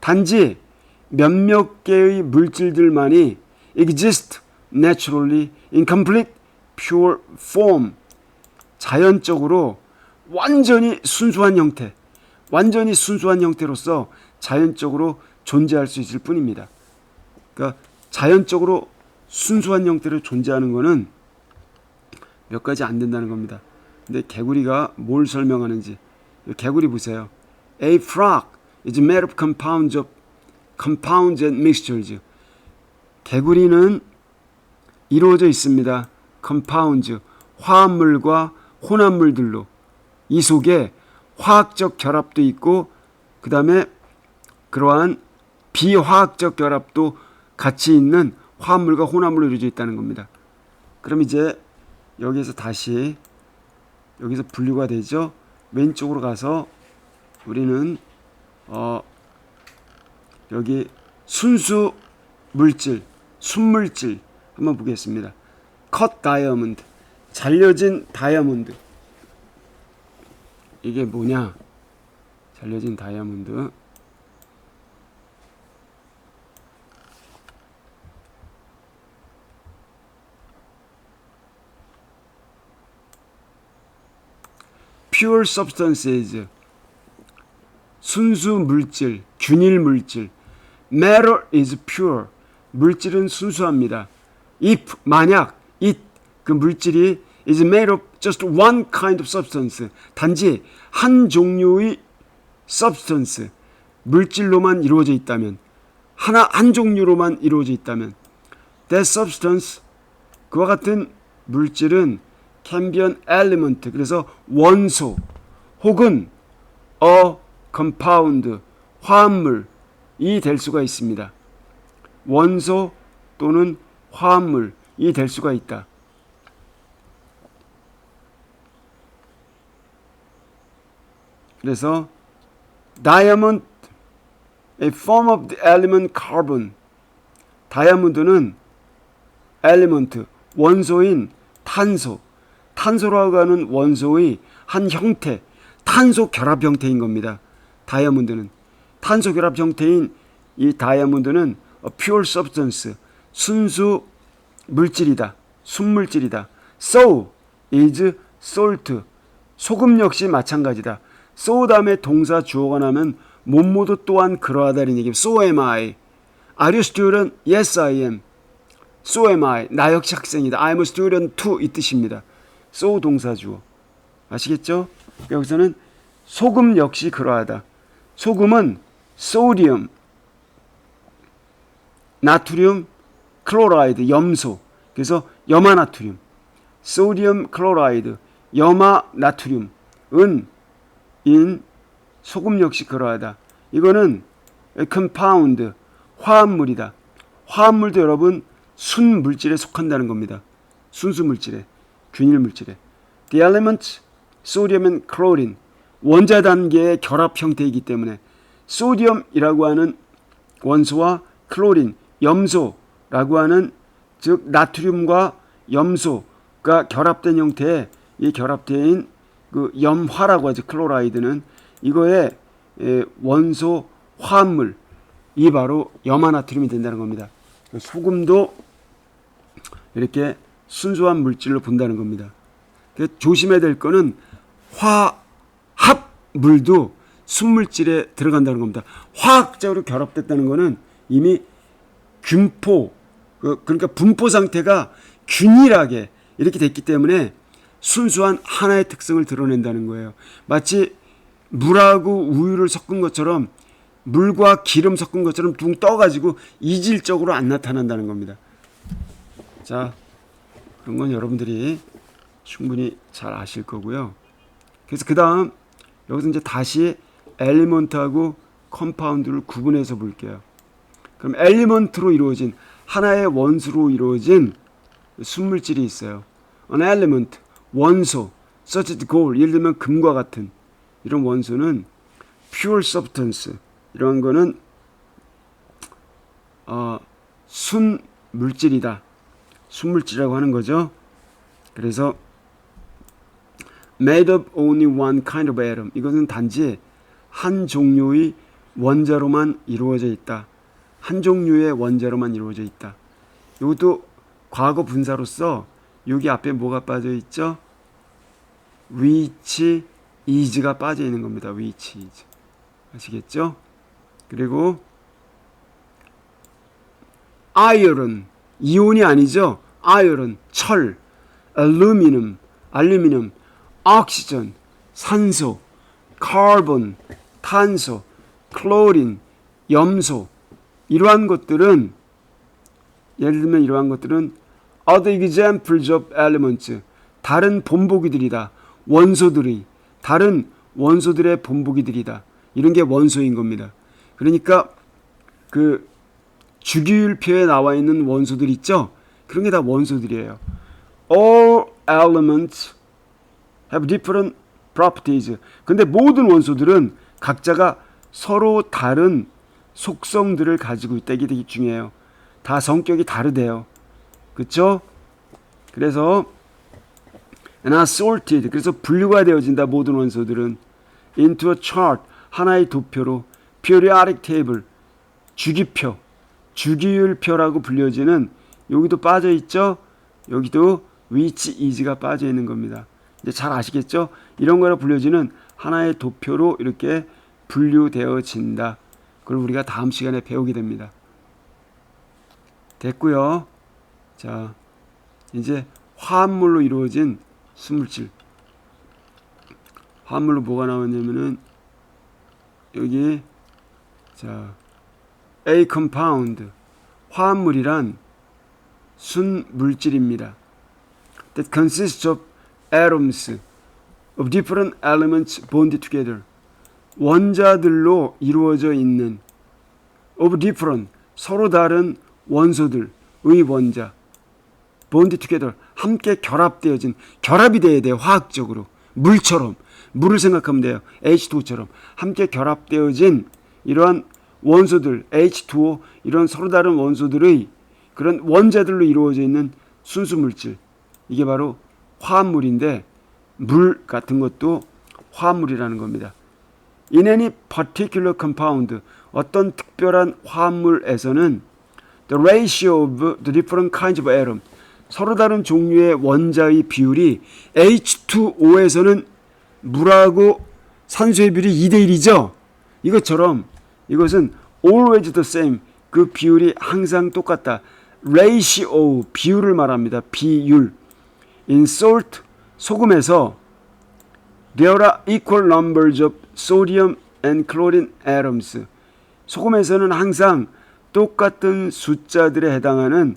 단지 몇몇 개의 물질들만이 exist naturally in complete pure form. 자연적으로 완전히 순수한 형태로서 자연적으로 존재할 수 있을 뿐입니다. 그러니까 자연적으로 순수한 형태로 존재하는 것은 몇 가지 안 된다는 겁니다. 근데 개구리가 뭘 설명하는지 개구리 보세요. A frog is made of compounds and mixtures. 개구리는 이루어져 있습니다. compounds, 화합물과 혼합물들로. 이 속에 화학적 결합도 있고 그 다음에 그러한 비화학적 결합도 같이 있는 화합물과 혼합물로 이루어져 있다는 겁니다. 그럼 이제 여기서 다시 여기서 분류가 되죠. 왼쪽으로 가서 우리는 여기 순수 물질, 순물질 한번 보겠습니다. cut diamond, 잘려진 다이아몬드. 이게 뭐냐? 잘려진 다이아몬드. pure substances, 순수 물질, 균일 물질. matter is pure, 물질은 순수합니다. if, 만약, it, 그 물질이 is made of just one kind of substance, 단지 한 종류의 substance, 물질로만 이루어져 있다면, 한 종류로만 이루어져 있다면, that substance, 그와 같은 물질은 can be an element, 그래서 원소, 혹은 a compound, 화합물이 될 수가 있습니다. 원소 또는 화합물이 될 수가 있다. 그래서 diamond, a form of the element carbon. 다이아몬드는 element, 원소인 탄소, 탄소라고 하는 원소의 한 형태, 탄소 결합 형태인 겁니다. 다이아몬드는 탄소 결합 형태인 이 다이아몬드는 a pure substance, 순수 물질이다, 순물질이다. So is salt, 소금 역시 마찬가지다. so 다음에 동사 주어가 나면 뭐뭐도 또한 그러하다는 얘기입니다. So am I. Are you student? Yes, I am. So am I. 나 역시 학생이다. I'm a student too. 이 뜻입니다. so 동사 주어. 아시겠죠? 여기서는 소금 역시 그러하다. 소금은 소디움, 나트륨, 클로라이드, 염소. 그래서 염화나트륨. 소디움 클로라이드, 염화나트륨은 인 소금 역시 그러하다. 이거는 compound, 화합물이다. 화합물도 여러분 순물질에 속한다는 겁니다. 순수물질에, 균일물질에. The element, sodium and chlorine, 원자 단계의 결합 형태이기 때문에 소디움이라고 하는 원소와 클로린, 염소라고 하는 즉 나트륨과 염소가 결합된 형태의 이 결합된 그 염화라고 하죠. 클로라이드는 이거의 원소 화합물, 이 바로 염화나트륨이 된다는 겁니다. 소금도 이렇게 순수한 물질로 본다는 겁니다. 조심해야 될 거는 화합 물도 순물질에 들어간다는 겁니다. 화학적으로 결합됐다는 것은 이미 균포, 그러니까 분포 상태가 균일하게 이렇게 됐기 때문에 순수한 하나의 특성을 드러낸다는 거예요. 마치 물하고 우유를 섞은 것처럼, 물과 기름 섞은 것처럼 둥 떠가지고 이질적으로 안 나타난다는 겁니다. 자, 그런 건 여러분들이 충분히 잘 아실 거고요. 그래서 그 다음 여기서 이제 다시 엘리먼트하고 컴파운드를 구분해서 볼게요. 그럼 엘리먼트로 이루어진, 하나의 원소로 이루어진 순물질이 있어요. An element, 원소, such as gold, 예를 들면 금과 같은 이런 원소는 pure substance, 이런 거는 순물질이다. 순물질이라고 하는 거죠. 그래서 made of only one kind of atom, 이것은 단지 한 종류의 원자로만 이루어져 있다. 한 종류의 원자로만 이루어져 있다. 이것도 과거 분사로서 여기 앞에 뭐가 빠져 있죠? which is가 빠져 있는 겁니다. which is. 아시겠죠? 그리고 iron, 이온이 아니죠? iron, 철, aluminum, oxygen, 산소, carbon, 탄소, chlorine, 염소, 이러한 것들은, 예를 들면 이러한 것들은 other examples of elements, 다른 본보기들이다. 원소들의, 다른 원소들의 본보기들이다. 이런 게 원소인 겁니다. 그러니까 그 주기율표에 나와 있는 원소들 있죠? 그런 게 다 원소들이에요. All elements have different properties. 근데 모든 원소들은 각자가 서로 다른 속성들을 가지고 있다. 이게 되게 중요해요. 다 성격이 다르대요. 그렇죠? 그래서 and are sorted, 그래서 분류가 되어진다. 모든 원소들은 into a chart, 하나의 도표로, periodic table, 주기표, 주기율표라고 불려지는, 여기도 빠져 있죠? 여기도 which is가 빠져 있는 겁니다. 이제 잘 아시겠죠? 이런 거로 불려지는 하나의 도표로 이렇게 분류되어진다. 그걸 우리가 다음 시간에 배우게 됩니다. 됐고요. 자, 이제 화합물로 이루어진 순물질. 화합물로 뭐가 나왔냐면은 여기 자, A compound, 화합물이란 순물질입니다. That consists of atoms of different elements bonded together. 원자들로 이루어져 있는 of different, 서로 다른 원소들의 원자, bonded together, 함께 결합되어진, 결합이 돼야 돼요. 화학적으로 물처럼, 물을 생각하면 돼요. H2O처럼 함께 결합되어진 이러한 원소들, H2O, 이런 서로 다른 원소들의 그런 원자들로 이루어져 있는 순수 물질, 이게 바로 화합물인데, 물 같은 것도 화합물이라는 겁니다. In any particular compound, 어떤 특별한 화합물에서는 the ratio of the different kinds of atom, 서로 다른 종류의 원자의 비율이 H2O에서는 물하고 산소의 비율이 2대1이죠. 이것처럼 이것은 always the same, 그 비율이 항상 똑같다. ratio, 비율을 말합니다. 비율. In salt, 소금에서 there are equal numbers of sodium and chlorine atoms. 소금에서는 항상 똑같은 숫자들에 해당하는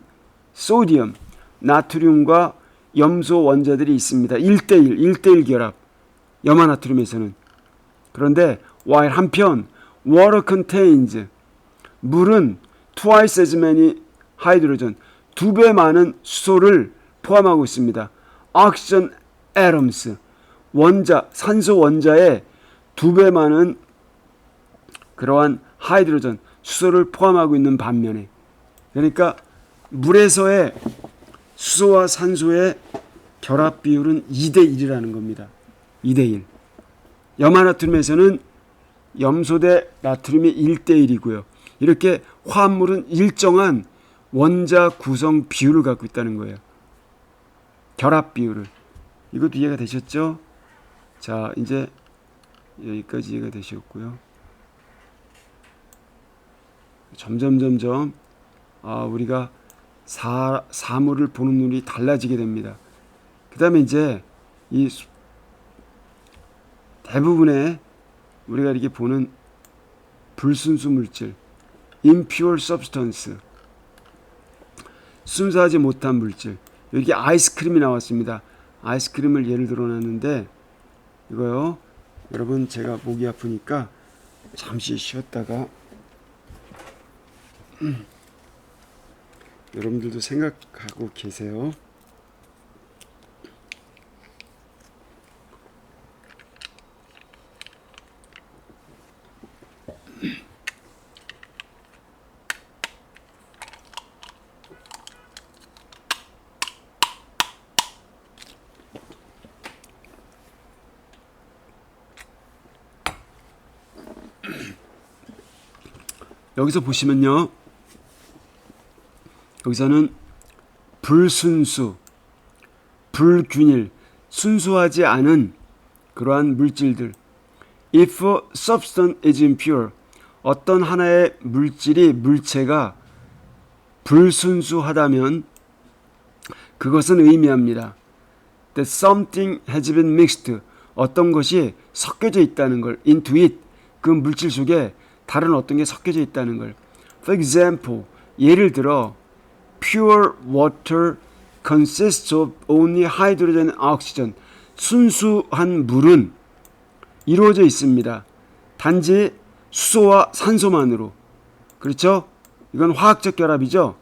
소디움, 나트륨과 염소 원자들이 있습니다. 1대1, 1대1 결합. 염화나트륨에서는. 그런데 while 한편 water contains, 물은 twice as many hydrogen, 2배 많은 수소를 포함하고 있습니다. oxygen atoms, 원자, 산소 원자에 2배 많은 그러한 하이드로전, 수소를 포함하고 있는 반면에, 그러니까 물에서의 수소와 산소의 결합 비율은 2대1이라는 겁니다. 2대1. 염화나트륨에서는 염소 대 나트륨이 1대1이고요. 이렇게 화합물은 일정한 원자 구성 비율을 갖고 있다는 거예요. 결합 비율을. 이것도 이해가 되셨죠? 자, 이제 여기까지 이해가 되셨고요. 점점 우리가 사물을 보는 눈이 달라지게 됩니다. 그 다음에 이제 이 대부분의 우리가 이렇게 보는 불순수 물질, impure substance, 순수하지 못한 물질. 여기 아이스크림이 나왔습니다. 아이스크림을 예를 들어 놨는데 이거요. 여러분 제가 목이 아프니까 잠시 쉬었다가 여러분들도 생각하고 계세요. 여기서 보시면요. 여기서는 불순수, 불균일, 순수하지 않은 그러한 물질들. If a substance is impure, 어떤 하나의 물체가 불순수하다면 그것은 의미합니다. That something has been mixed, 어떤 것이 섞여져 있다는 걸. Into it, 그 물질 속에 다른 어떤 게 섞여져 있다는 걸. For example, 예를 들어 pure water consists of only hydrogen and oxygen. 순수한 물은 이루어져 있습니다. 단지 수소와 산소만으로. 그렇죠? 이건 화학적 결합이죠.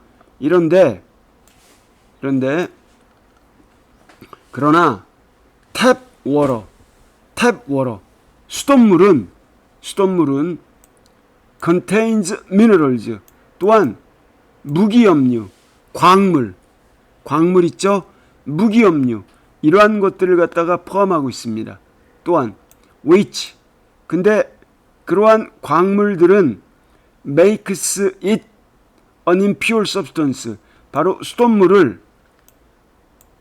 그러나 탭 워터, 수돗물은 contains minerals, 또한 무기염류, 광물 있죠? 무기염류, 이러한 것들을 갖다가 포함하고 있습니다. 또한 which, 근데 그러한 광물들은 makes it an impure substance, 바로 수돗물을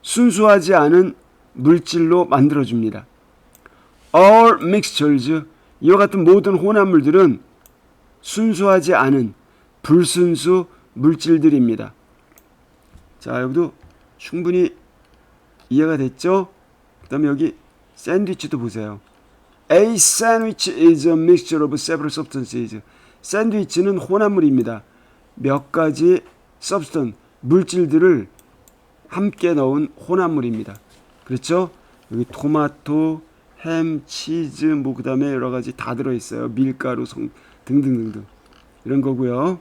순수하지 않은 물질로 만들어줍니다. All mixtures, 이와 같은 모든 혼합물들은 순수하지 않은 불순수 물질들입니다. 자, 여기도 충분히 이해가 됐죠? 그 다음에 여기 샌드위치도 보세요. A sandwich is a mixture of several substances. 샌드위치는 혼합물입니다. 몇 가지 substance, 물질들을 함께 넣은 혼합물입니다. 그렇죠? 여기 토마토, 햄, 치즈, 그 다음에 여러 가지 다 들어있어요. 밀가루, 등등등등. 이런 거고요.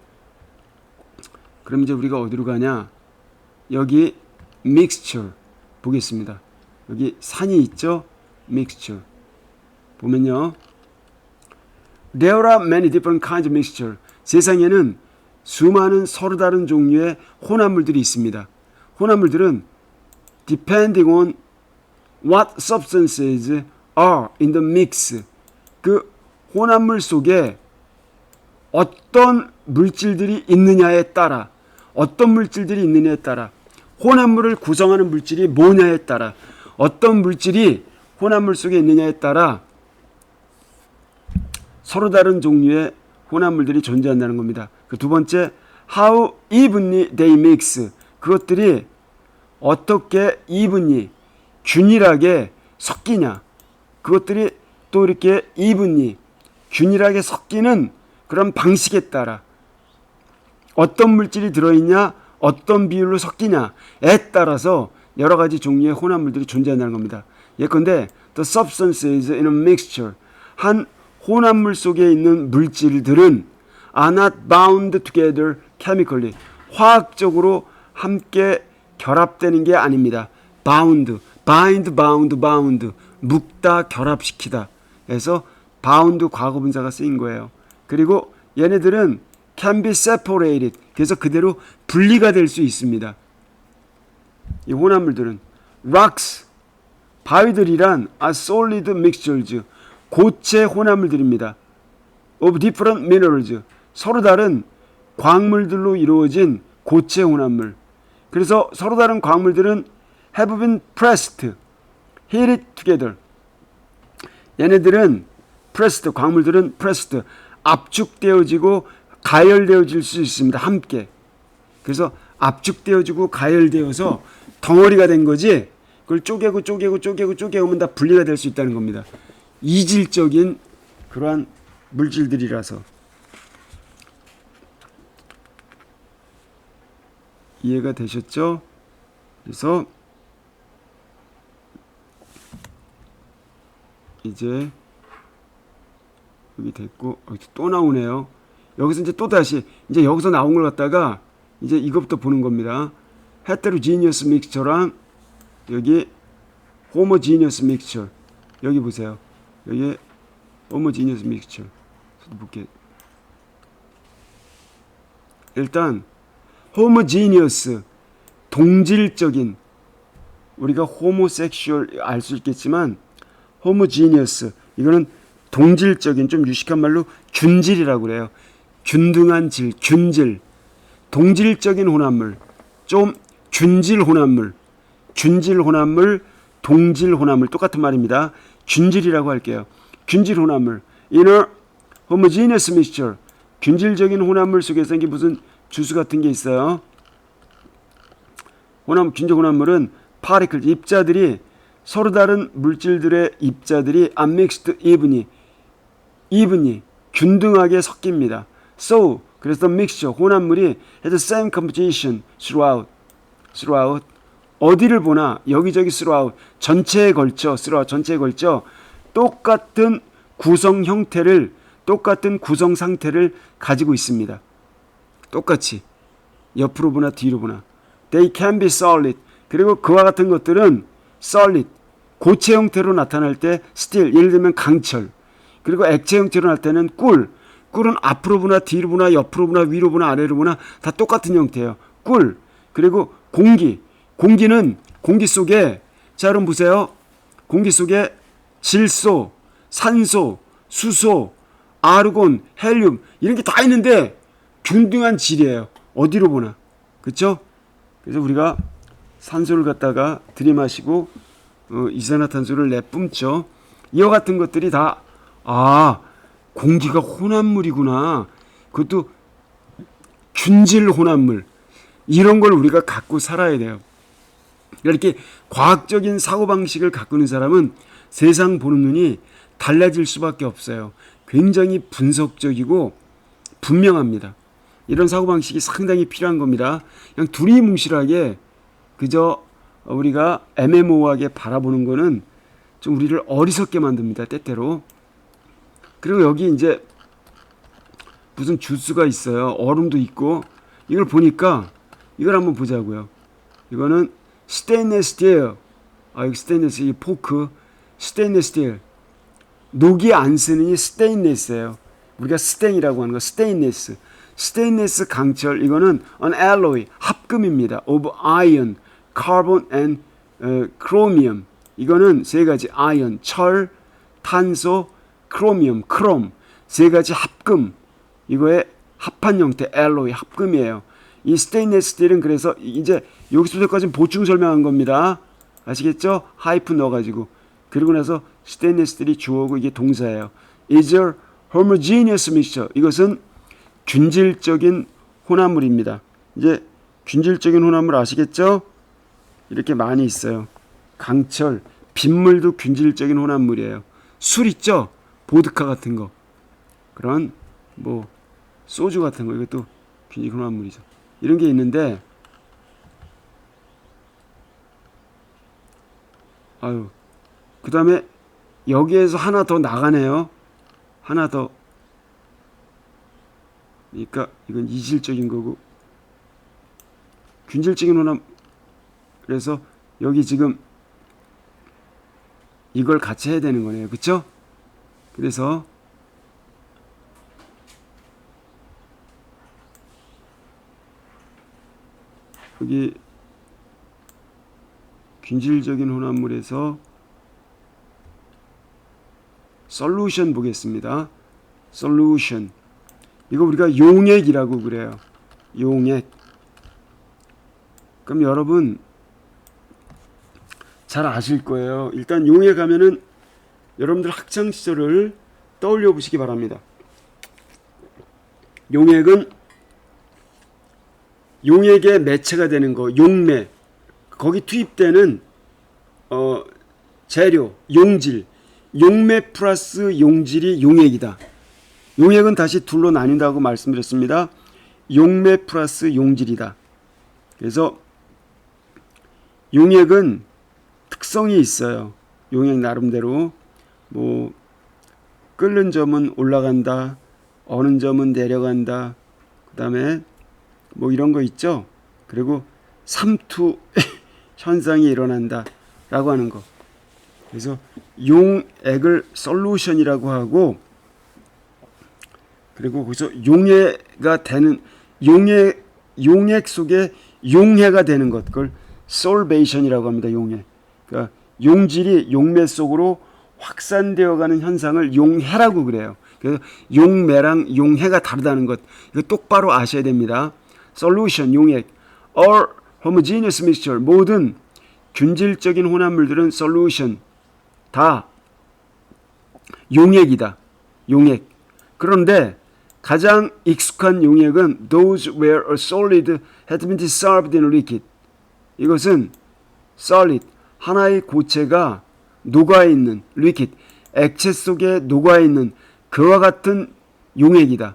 그럼 이제 우리가 어디로 가냐? 여기 mixture 보겠습니다. 여기 산이 있죠? mixture. 보면요. There are many different kinds of mixture. 세상에는 수많은 서로 다른 종류의 혼합물들이 있습니다. 혼합물들은 depending on what substances are in the mix. 그 혼합물 속에 어떤 물질들이 있느냐에 따라, 혼합물을 구성하는 물질이 뭐냐에 따라, 어떤 물질이 혼합물 속에 있느냐에 따라 서로 다른 종류의 혼합물들이 존재한다는 겁니다. 그 두 번째, how evenly they mix. 그것들이 어떻게 evenly, 균일하게 섞이냐. 그것들이 또 이렇게 evenly, 균일하게 섞이는 그런 방식에 따라, 어떤 물질이 들어있냐, 어떤 비율로 섞이냐에 따라서 여러 가지 종류의 혼합물들이 존재한다는 겁니다. 예컨대 the substances in a mixture, 한 혼합물 속에 있는 물질들은 are not bound together chemically, 화학적으로 함께 결합되는 게 아닙니다. bind, 묶다, 결합시키다. 그래서 bound 과거분사가 쓰인 거예요. 그리고 얘네들은 can be separated, 그래서 그대로 분리가 될 수 있습니다. 이 혼합물들은 rocks, 바위들이란 are solid mixtures, 고체 혼합물들입니다. of different minerals, 서로 다른 광물들로 이루어진 고체 혼합물. 그래서 서로 다른 광물들은 have been pressed, heated together. 얘네들은 pressed, 광물들은 pressed, 압축되어지고 가열되어질 수 있습니다. 함께. 그래서 압축되어지고 가열되어서 덩어리가 된 거지, 그걸 쪼개면 다 분리가 될 수 있다는 겁니다. 이질적인 그러한 물질들이라서. 이해가 되셨죠? 그래서 이제 여기 됐고, 또 나오네요. 여기서 이제 또 다시 이제 여기서 나온 걸 갖다가 이제 이것부터 보는 겁니다. heterogeneous mixture랑 여기 homogeneous mixture, 여기 보세요. 여기 homogeneous mixture. 저도 볼게요. 일단 homogeneous, 동질적인, 우리가 homosexual 알 수 있겠지만 homogeneous, 이거는 동질적인, 좀 유식한 말로 균질이라고 그래요. 균등한 질, 균질. 동질적인 혼합물, 좀 균질 혼합물, 균질 혼합물, 동질 혼합물, 똑같은 말입니다. 균질이라고 할게요. 균질 혼합물. In a homogeneous mixture, 균질적인 혼합물 속에서 이게 무슨 주스 같은 게 있어요. 균질 혼합물은 파리클, 입자들이, 서로 다른 물질들의 입자들이 unmixed evenly, 균등하게 섞입니다. So, 그래서 mixture, 혼합물이 has the same composition throughout. 어디를 보나 여기저기 throughout, 전체에 걸쳐 똑같은 구성 형태를, 똑같은 구성 상태를 가지고 있습니다. 똑같이 옆으로 보나 뒤로 보나. They can be solid. 그리고 그와 같은 것들은 solid, 고체 형태로 나타날 때 steel, 예를 들면 강철. 그리고 액체 형태로 나타날 때는 꿀은 앞으로 보나 뒤로 보나 옆으로 보나 위로 보나 아래로 보나 다 똑같은 형태예요. 꿀. 그리고 공기는 공기 속에, 자 여러분 보세요. 공기 속에 질소, 산소, 수소, 아르곤, 헬륨 이런 게 다 있는데 균등한 질이에요. 어디로 보나. 그렇죠? 그래서 우리가 산소를 갖다가 들이마시고 이산화탄소를 내뿜죠. 이와 같은 것들이 다 공기가 혼합물이구나. 그것도 균질 혼합물. 이런 걸 우리가 갖고 살아야 돼요. 이렇게 과학적인 사고방식을 갖고 있는 사람은 세상 보는 눈이 달라질 수밖에 없어요. 굉장히 분석적이고 분명합니다. 이런 사고방식이 상당히 필요한 겁니다. 그냥 두리뭉실하게 그저 우리가 애매모호하게 바라보는 거는 좀 우리를 어리석게 만듭니다. 때때로. 그리고 여기 이제 무슨 주스가 있어요. 얼음도 있고. 이걸 보니까 이걸 한번 보자고요. 이거는 스테인리스 스틸. 여기 스테인리스, 이 포크. 스테인리스 스틸. 녹이 안 쓰느니 스테인리스예요. 우리가 스테인이라고 하는 거 스테인리스. 스테인리스 강철, 이거는 an alloy, 합금입니다. of iron, carbon and chromium. 이거는 세 가지, iron, 철, 탄소, 크로미움, 크롬, 세 가지 합금. 이거의 합한 형태, alloy, 합금이에요. 이 스테인리스 스틸은 그래서 이제 여기서부터까지는 보충 설명한 겁니다. 아시겠죠? 하이픈 넣어가지고. 그리고 나서 스테인리스 스틸이 주어고 이게 동사예요. is a homogeneous mixture. 이것은 균질적인 혼합물입니다. 이제 균질적인 혼합물 아시겠죠? 이렇게 많이 있어요. 강철, 빗물도 균질적인 혼합물이에요. 술 있죠? 보드카 같은 거. 그런 뭐 소주 같은 거, 이것도 균질 혼합물이죠. 이런 게 있는데 그 다음에 여기에서 하나 더 나가네요. 하나 더. 그러니까 이건 이질적인 거고 균질적인 혼합. 그래서 여기 지금 이걸 같이 해야 되는 거네요. 그쵸? 그래서 여기 균질적인 혼합물에서 솔루션 보겠습니다. 솔루션. 이거 우리가 용액이라고 그래요. 용액. 그럼 여러분 잘 아실 거예요. 일단 용액 하면은 여러분들 학창 시절을 떠올려 보시기 바랍니다. 용액은 용액의 매체가 되는 거, 용매, 거기 투입되는 재료, 용질, 용매 플러스 용질이 용액이다. 용액은 다시 둘로 나뉜다고 말씀드렸습니다. 용매 플러스 용질이다. 그래서 용액은 특성이 있어요. 용액 나름대로 뭐 끓는 점은 올라간다, 어는 점은 내려간다, 그 다음에 뭐 이런 거 있죠. 그리고 삼투 현상이 일어난다 라고 하는 거. 그래서 용액을 솔루션이라고 하고, 그리고 거기서 용해가 되는 용액 속에 용해가 되는 것, 그걸 솔베이션이라고 합니다. 용해. 그러니까 용질이 용매 속으로 확산되어가는 현상을 용해라고 그래요. 그래서 용매랑 용해가 다르다는 것, 이거 똑바로 아셔야 됩니다. 솔루션, 용액, all homogeneous mixture, 모든 균질적인 혼합물들은 솔루션, 다 용액이다. 용액. 그런데 가장 익숙한 용액은 those where a solid had been dissolved in liquid. 이것은 solid, 하나의 고체가 녹아있는 liquid, 액체 속에 녹아있는 그와 같은 용액이다.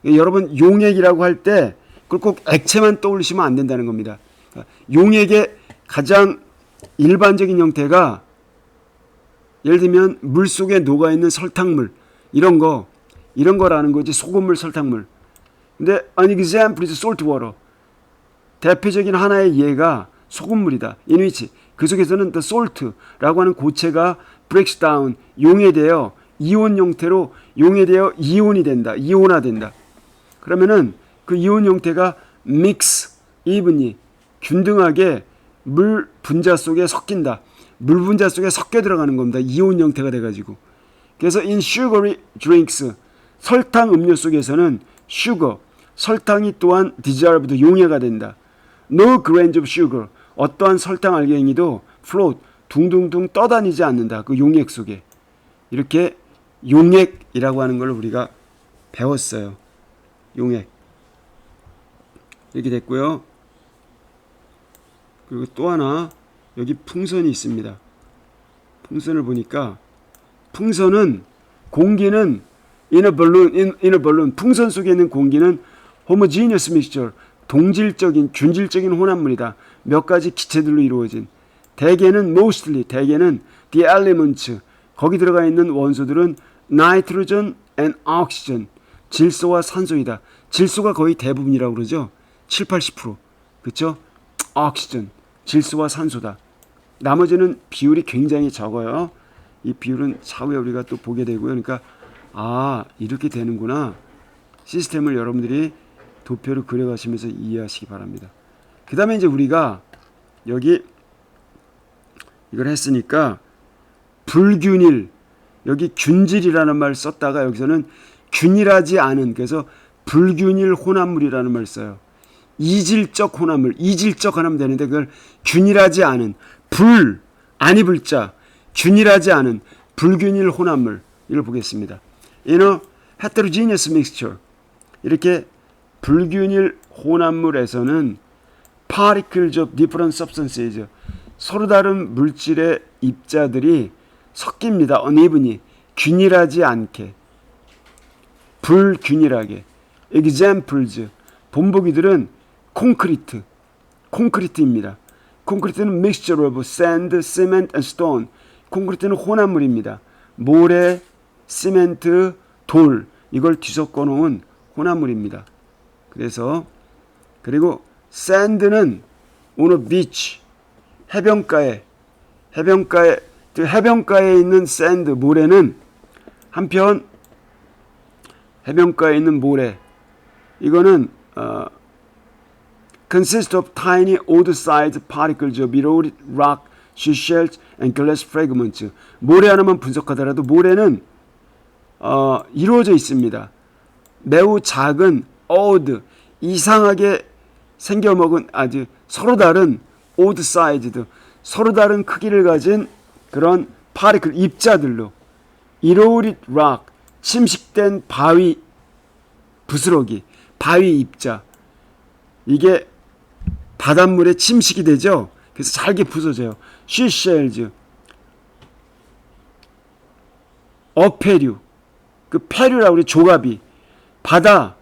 여러분 용액이라고 할 때 그걸 꼭 액체만 떠올리시면 안 된다는 겁니다. 용액의 가장 일반적인 형태가 예를 들면 물 속에 녹아있는 설탕물, 이런 거라는 거지. 소금물, 설탕물. 근데 an example is salt water. 대표적인 하나의 예가 소금물이다. in which 그 속에서는 the salt라고 하는 고체가 breaks down, 용해되어 이온 형태로 용해되어 이온이 된다. 이온화된다. 그러면은 그 이온 형태가 mix evenly, 균등하게 물 분자 속에 섞인다. 물 분자 속에 섞여 들어가는 겁니다. 이온 형태가 돼가지고. 그래서 in sugary drinks, 설탕 음료 속에서는 sugar, 설탕이 또한 dissolved, 용해가 된다. No grains of sugar, 어떠한 설탕 알갱이도 float, 둥둥둥 떠다니지 않는다. 그 용액 속에. 이렇게 용액이라고 하는 걸 우리가 배웠어요. 용액. 이렇게 됐고요. 그리고 또 하나, 여기 풍선이 있습니다. 풍선을 보니까 풍선은 공기는 in a balloon, 풍선 속에 있는 공기는 homogeneous mixture, 동질적인 균질적인 혼합물이다. 몇 가지 기체들로 이루어진. 대개는 the elements, 거기 들어가 있는 원소들은 nitrogen and oxygen, 질소와 산소이다. 질소가 거의 대부분이라고 그러죠. 7, 80%. 그렇죠? oxygen, 질소와 산소다. 나머지는 비율이 굉장히 적어요. 이 비율은 차후에 우리가 또 보게 되고요. 그러니까 이렇게 되는구나. 시스템을 여러분들이 도표를 그려가시면서 이해하시기 바랍니다. 그 다음에 이제 우리가 여기 이걸 했으니까 불균일, 여기 균질이라는 말 썼다가 여기서는 균일하지 않은, 그래서 불균일 혼합물이라는 말 써요. 이질적 혼합물, 이질적 하면 되는데 그걸 균일하지 않은, 아니 불자, 균일하지 않은 불균일 혼합물, 이걸 보겠습니다. In a heterogeneous mixture, 이렇게 불균일 혼합물에서는 particles of different substances, 서로 다른 물질의 입자들이 섞입니다. unevenly, 균일하지 않게, 불균일하게. examples, 본보기들은 콘크리트입니다. 콘크리트는 mixture of sand, cement and stone. 콘크리트는 혼합물입니다. 모래, 시멘트, 돌, 이걸 뒤섞어 놓은 혼합물입니다. 그리고 sand는 on a beach, 해변가에 있는 sand, 모래는 한편 해변가에 있는 모래, 이거는 consist of tiny odd-sized particles of eroded rock, seashells and glass fragments. 모래 하나만 분석하더라도 모래는 이루어져 있습니다. 매우 작은 odd, 이상하게 생겨먹은 아주 서로 다른 odd-sized, 서로 다른 크기를 가진 그런 particle, 입자들로 eroded rock, 침식된 바위 부스러기, 바위 입자, 이게 바닷물에 침식이 되죠. 그래서 잘게 부서져요. 시쉘즈, 어패류, 그 패류라고 우리 조가비, 바다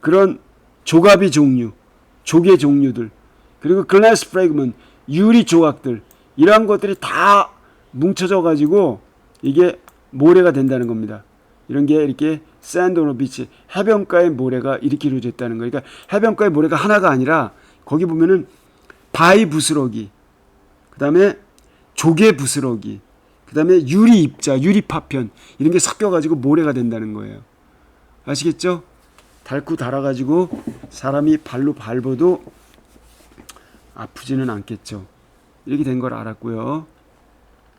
그런 조가비 종류, 조개 종류들, 그리고 글래스 프래그먼트, 유리 조각들, 이러한 것들이 다 뭉쳐져 가지고 이게 모래가 된다는 겁니다. 이런 게 이렇게 샌드 오너 비치, 해변가의 모래가 이렇게 이루어져 있다는 거예요. 그러니까 해변가의 모래가 하나가 아니라 거기 보면은 바위 부스러기, 그 다음에 조개 부스러기, 그 다음에 유리 입자, 유리 파편, 이런 게 섞여가지고 모래가 된다는 거예요. 아시겠죠? 닳고 닳아가지고 사람이 발로 밟아도 아프지는 않겠죠. 이렇게 된 걸 알았고요.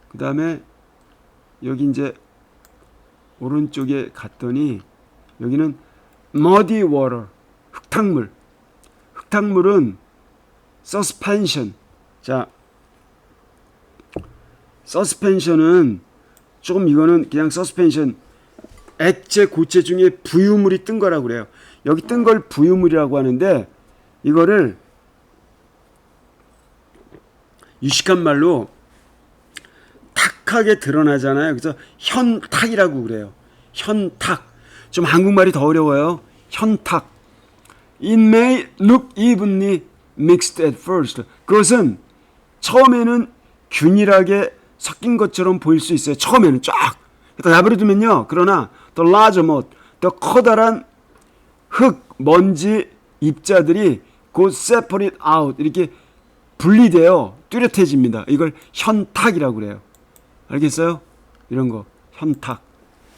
그 다음에 여기 이제 오른쪽에 갔더니 여기는 muddy water, 흙탕물. 흙탕물은 suspension. 자, suspension은 조금 이거는 그냥 suspension, 액체 고체 중에 부유물이 뜬 거라고 그래요. 여기 뜬 걸 부유물이라고 하는데 이거를 유식한 말로 탁하게 드러나잖아요. 그래서 현탁이라고 그래요. 현탁. 좀 한국말이 더 어려워요. 현탁. It may look evenly mixed at first. 그것은 처음에는 균일하게 섞인 것처럼 보일 수 있어요. 처음에는 쫙. 내버려두면요. 그러나 the larger mud, 더 커다란 흙, 먼지, 입자들이 곧 separate out, 이렇게 분리되어 뚜렷해집니다. 이걸 현탁이라고 그래요. 알겠어요? 이런 거 현탁,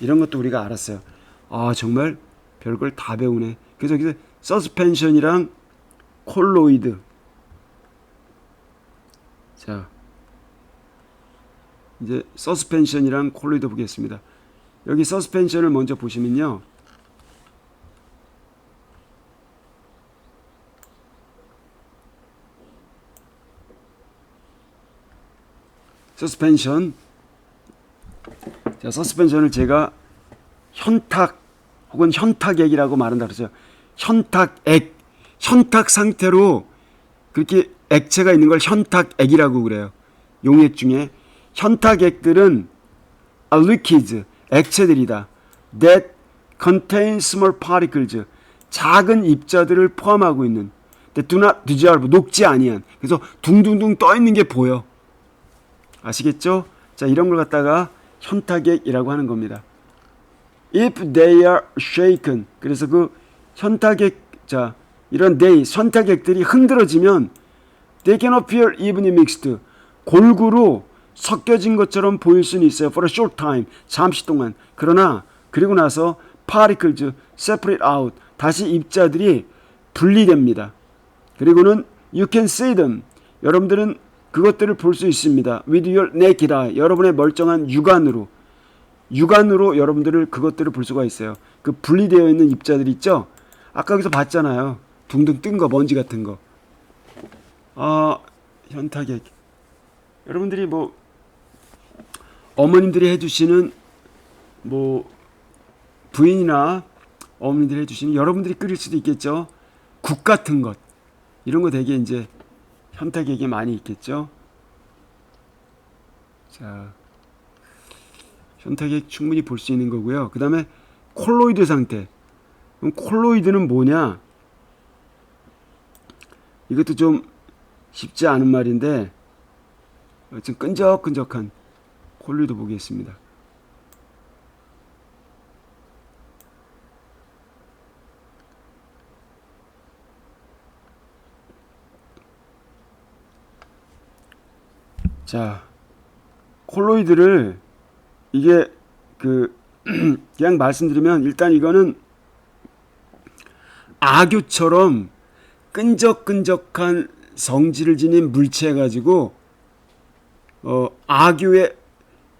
이런 것도 우리가 알았어요. 아, 정말 별걸 다 배우네. 그래서 여기서 서스펜션이랑 콜로이드. 자, 이제 서스펜션이랑 콜로이드 보겠습니다. 여기 서스펜션을 먼저 보시면요. 서스펜션. 자, 서스펜션을 제가 현탁 혹은 현탁액이라고 말한다 그러죠. 현탁액, 현탁 상태로 그렇게 액체가 있는 걸 현탁액이라고 그래요. 용액 중에 현탁액들은 are liquids, 액체들이다. that contain small particles, 작은 입자들을 포함하고 있는. that do not dissolve, 녹지 아니한. 그래서 둥둥둥 떠 있는 게 보여. 아시겠죠? 자, 이런 걸 갖다가 현탁액이라고 하는 겁니다. If they are shaken, 그래서 그 현탁액, 자, 이런 현탁액들이 흔들어지면 they can appear evenly mixed, 골고루 섞여진 것처럼 보일 수는 있어요. For a short time, 잠시 동안. 그러나 그리고 나서 particles separate out, 다시 입자들이 분리됩니다. 그리고는 you can see them, 여러분들은 그것들을 볼 수 있습니다. With your naked eye, 여러분의 멀쩡한 육안으로 여러분들을 그것들을 볼 수가 있어요. 그 분리되어 있는 입자들 있죠? 아까 여기서 봤잖아요. 둥둥 뜬 거, 먼지 같은 거. 현탁액. 여러분들이 뭐 어머님들이 해주시는, 뭐 부인이나 어머님들이 해주시는, 여러분들이 끓일 수도 있겠죠. 국 같은 것, 이런 거 되게 이제 현탁액이 많이 있겠죠. 자, 현탁액 충분히 볼 수 있는 거고요. 그 다음에 콜로이드 상태. 그럼 콜로이드는 뭐냐? 이것도 좀 쉽지 않은 말인데 좀 끈적끈적한 콜로이드 보겠습니다. 자, 콜로이드를 이게 그냥 말씀드리면, 일단 이거는 아교처럼 끈적끈적한 성질을 지닌 물체 가지고 아교에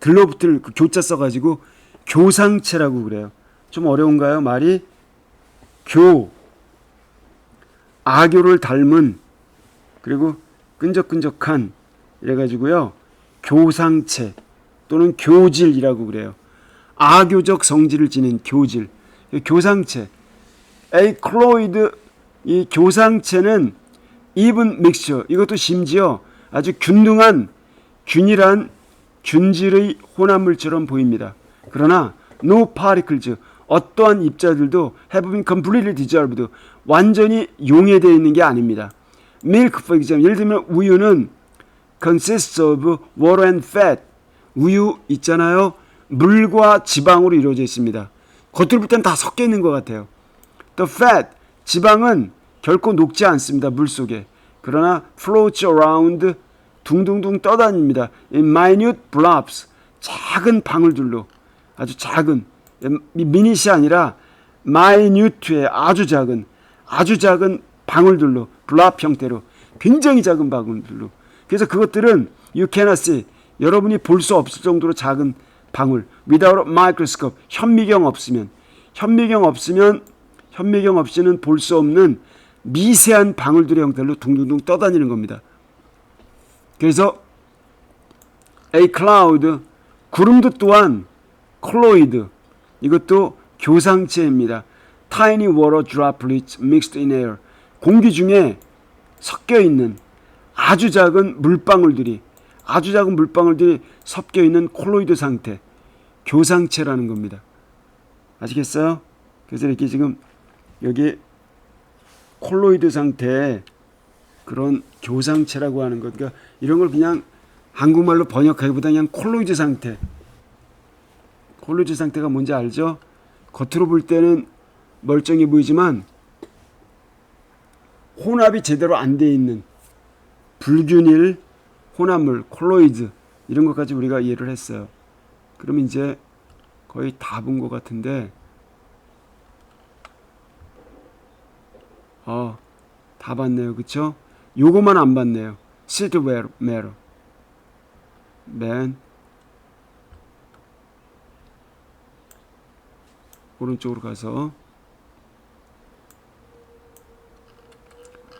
들러붙을 그 교자 써가지고 교상체라고 그래요. 좀 어려운가요? 말이 아교를 닮은, 그리고 끈적끈적한, 이래가지고요 교상체 또는 교질이라고 그래요. 아교적 성질을 지닌 교질, 교상체. A colloid, 이 교상체는 even mixture, 이것도 심지어 아주 균등한 균일한 균질의 혼합물처럼 보입니다. 그러나 no particles, 어떠한 입자들도 have been completely dissolved, 완전히 용해되어 있는 게 아닙니다. Milk, for example, 예를 들면 우유는 consists of water and fat, 우유 있잖아요. 물과 지방으로 이루어져 있습니다. 겉으로 볼 땐 다 섞여 있는 것 같아요. The fat, 지방은 결코 녹지 않습니다. 물 속에. 그러나 floats around, 둥둥둥 떠다닙니다. In minute blobs, 작은 방울들로, 아주 작은, 미닛이 아니라 minute의 아주 작은 방울들로, 블랍 형태로, 굉장히 작은 방울들로. 그래서 그것들은 you cannot see, 여러분이 볼 수 없을 정도로 작은 방울. without a microscope, 현미경 없이는 볼 수 없는 미세한 방울들의 형태로 둥둥둥 떠다니는 겁니다. 그래서 a cloud, 구름도 또한 colloid, 이것도 교상체입니다. tiny water droplets mixed in air, 공기 중에 섞여 있는 아주 작은 물방울들이 섞여 있는 콜로이드 상태, 교상체라는 겁니다. 아시겠어요? 그래서 이렇게 지금 여기 콜로이드 상태의 그런 교상체라고 하는 것, 그러니까 이런 걸 그냥 한국말로 번역하기보다 그냥 콜로이드 상태가 뭔지 알죠? 겉으로 볼 때는 멀쩡해 보이지만 혼합이 제대로 안 돼 있는 불균일 혼합물, 콜로이드, 이런 것까지 우리가 이해를 했어요. 그러면 이제 거의 다 본 것 같은데, 다 봤네요. 그쵸? 요거만 안 봤네요. 시드 메로. 맨 오른쪽으로 가서,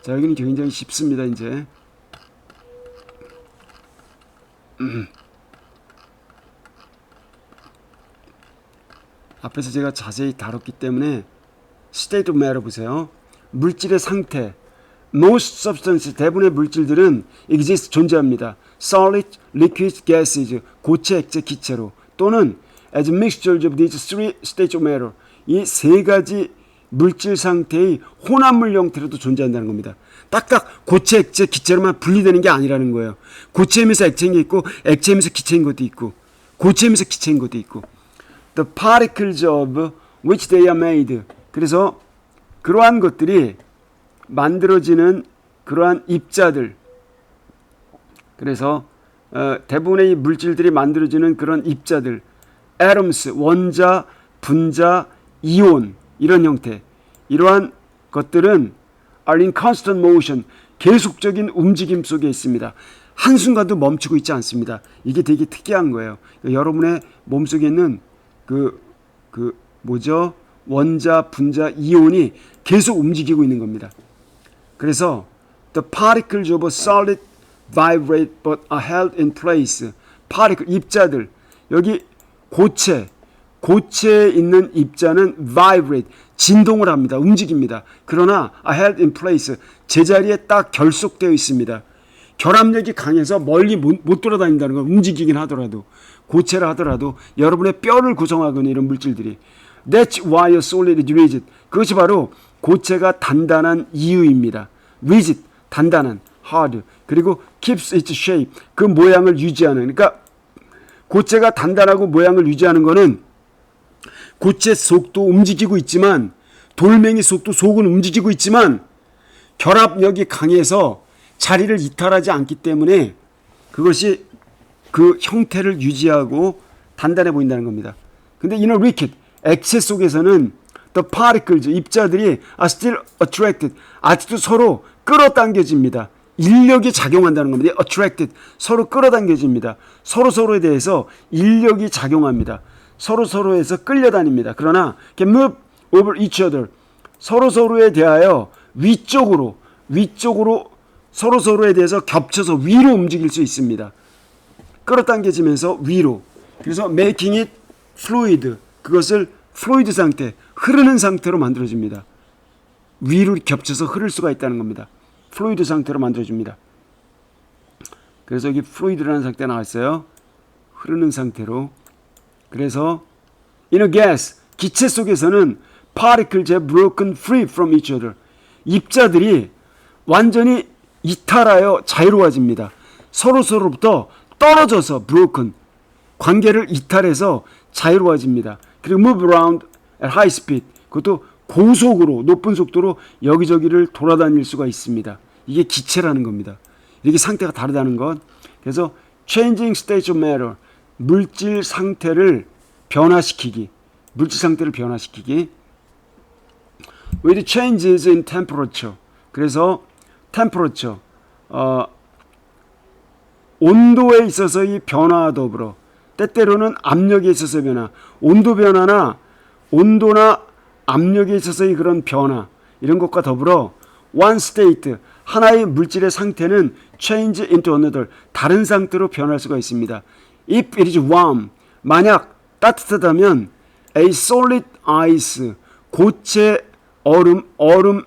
자, 여기는 굉장히 쉽습니다. 이제 앞에서 제가 자세히 다뤘기 때문에 state of matter 보세요. 물질의 상태. Most substances, 대부분의 물질들은 exist, 존재합니다. Solid, liquid, gases, 고체, 액체, 기체로, 또는 as mixtures of these three states of matter, 이 세 가지 물질 상태의 혼합물 형태로도 존재한다는 겁니다. 딱딱 고체, 액체, 기체로만 분리되는 게 아니라는 거예요. 고체이면서 액체인 게 있고, 액체이면서 기체인 것도 있고, 고체이면서 기체인 것도 있고. The particles of which they are made. 그래서 그러한 것들이 만들어지는 그러한 입자들, 그래서 대부분의 물질들이 만들어지는 그런 입자들, atoms, 원자, 분자, 이온, 이런 형태, 이러한 것들은 are in constant motion, 계속적인 움직임 속에 있습니다. 한순간도 멈추고 있지 않습니다. 이게 되게 특이한 거예요. 여러분의 몸속에 있는 원자, 분자, 이온이 계속 움직이고 있는 겁니다. 그래서 the particles of a solid vibrate but are held in place. particle, 입자들, 여기 고체에 있는 입자는 vibrate, 진동을 합니다. 움직입니다. 그러나 are held in place, 제자리에 딱 결속되어 있습니다. 결합력이 강해서 멀리 못 돌아다닌다는 건, 움직이긴 하더라도, 고체라 하더라도 여러분의 뼈를 구성하고 있는 이런 물질들이. That's why a solid is rigid. 그것이 바로 고체가 단단한 이유입니다. rigid, 단단한, hard. 그리고 keeps its shape, 그 모양을 유지하는. 그러니까 고체가 단단하고 모양을 유지하는 거는 고체 속도 움직이고 있지만, 돌멩이 속은 움직이고 있지만 결합력이 강해서 자리를 이탈하지 않기 때문에 그것이 그 형태를 유지하고 단단해 보인다는 겁니다. 근데 in a liquid, 액체 속에서는 the particles, 입자들이 are still attracted, 아직도 서로 끌어당겨집니다. 인력이 작용한다는 겁니다. attracted, 서로 끌어당겨집니다. 서로에 대해서 인력이 작용합니다. 서로에서 끌려다닙니다. 그러나 can move over each other, 서로에 대하여 위쪽으로 서로에 대해서 겹쳐서 위로 움직일 수 있습니다. 끌어당겨지면서 위로. 그래서 making it fluid, 그것을 fluid 상태, 흐르는 상태로 만들어줍니다. 위로 겹쳐서 흐를 수가 있다는 겁니다. fluid 상태로 만들어줍니다. 그래서 여기 fluid라는 상태가 나왔어요. 흐르는 상태로. 그래서 in a gas, 기체 속에서는 particles have broken free from each other. 입자들이 완전히 이탈하여 자유로워집니다. 서로서로부터 떨어져서 broken, 관계를 이탈해서 자유로워집니다. 그리고 move around at high speed, 그것도 고속으로 높은 속도로 여기저기를 돌아다닐 수가 있습니다. 이게 기체라는 겁니다. 이게 상태가 다르다는 것. 그래서 changing state of matter, 물질 상태를 변화시키기. with changes in temperature. 그래서 temperature, 온도에 있어서의 변화와 더불어 때때로는 압력에 있어서의 변화, 온도나 압력에 있어서의 그런 변화, 이런 것과 더불어 one state, 하나의 물질의 상태는 change into another, 다른 상태로 변할 수가 있습니다. If it is warm, 만약 따뜻하다면 a solid ice, 고체 얼음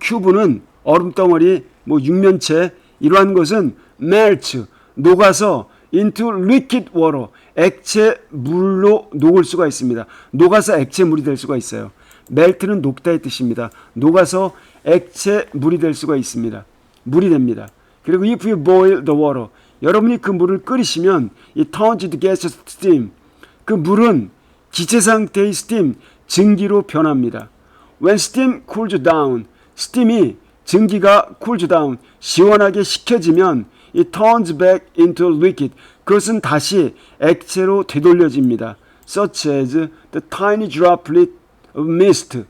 큐브는 얼음 덩어리, 육면체, 이러한 것은 melt, 녹아서 into liquid water, 액체 물로 녹을 수가 있습니다. 녹아서 액체 물이 될 수가 있어요. melt는 녹다의 뜻입니다. 녹아서 액체 물이 될 수가 있습니다. 물이 됩니다. 그리고 if you boil the water, 여러분이 그 물을 끓이시면 it turns into gaseous steam, 그 물은 기체 상태의 steam, 증기로 변합니다. When steam cools down, 스팀이 증기가 cools down, 시원하게 식혀지면 it turns back into liquid, 그것은 다시 액체로 되돌려집니다. Such as the tiny droplet of mist,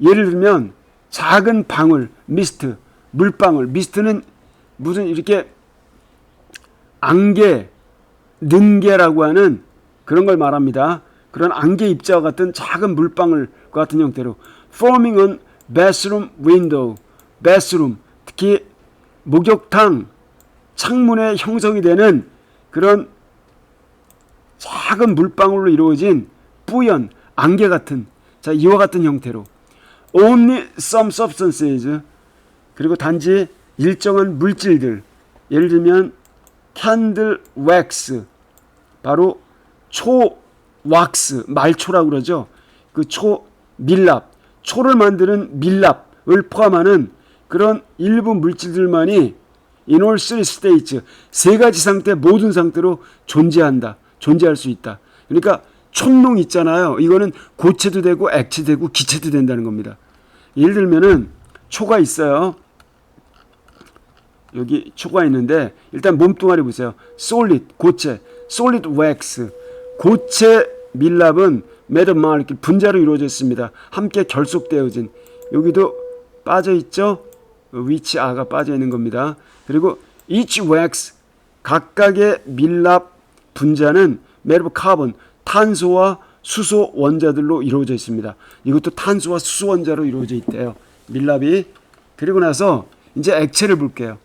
예를 들면 작은 방울, mist, 물방울, mist는 무슨 이렇게 안개, 능계라고 하는 그런 걸 말합니다. 그런 안개 입자와 같은 작은 물방울과 같은 형태로 forming on bathroom window, bathroom, 특히 목욕탕 창문에 형성이 되는 그런 작은 물방울로 이루어진 뿌연, 안개 같은, 자, 이와 같은 형태로 only some substances, 그리고 단지 일정한 물질들, 예를 들면 candle wax, 바로 초 왁스, 말초라고 그러죠. 그 초 밀랍, 초를 만드는 밀랍을 포함하는 그런 일부 물질들만이 in all three states, 세 가지 상태, 모든 상태로 존재할 수 있다. 그러니까 촌농 있잖아요. 이거는 고체도 되고 액체도 되고 기체도 된다는 겁니다. 예를 들면은 초가 있어요. 여기 초가 있는데 일단 몸뚱아리 보세요. solid, 고체, solid wax, 고체 밀랍은 made of molecule, 분자로 이루어져 있습니다. 함께 결속되어진, 여기도 빠져있죠. 위치 R가 빠져있는 겁니다. 그리고 each wax, 각각의 밀랍 분자는 made of carbon, 탄소와 수소 원자들로 이루어져 있습니다. 이것도 탄소와 수소 원자로 이루어져 있대요, 밀랍이. 그리고 나서 이제 액체를 볼게요.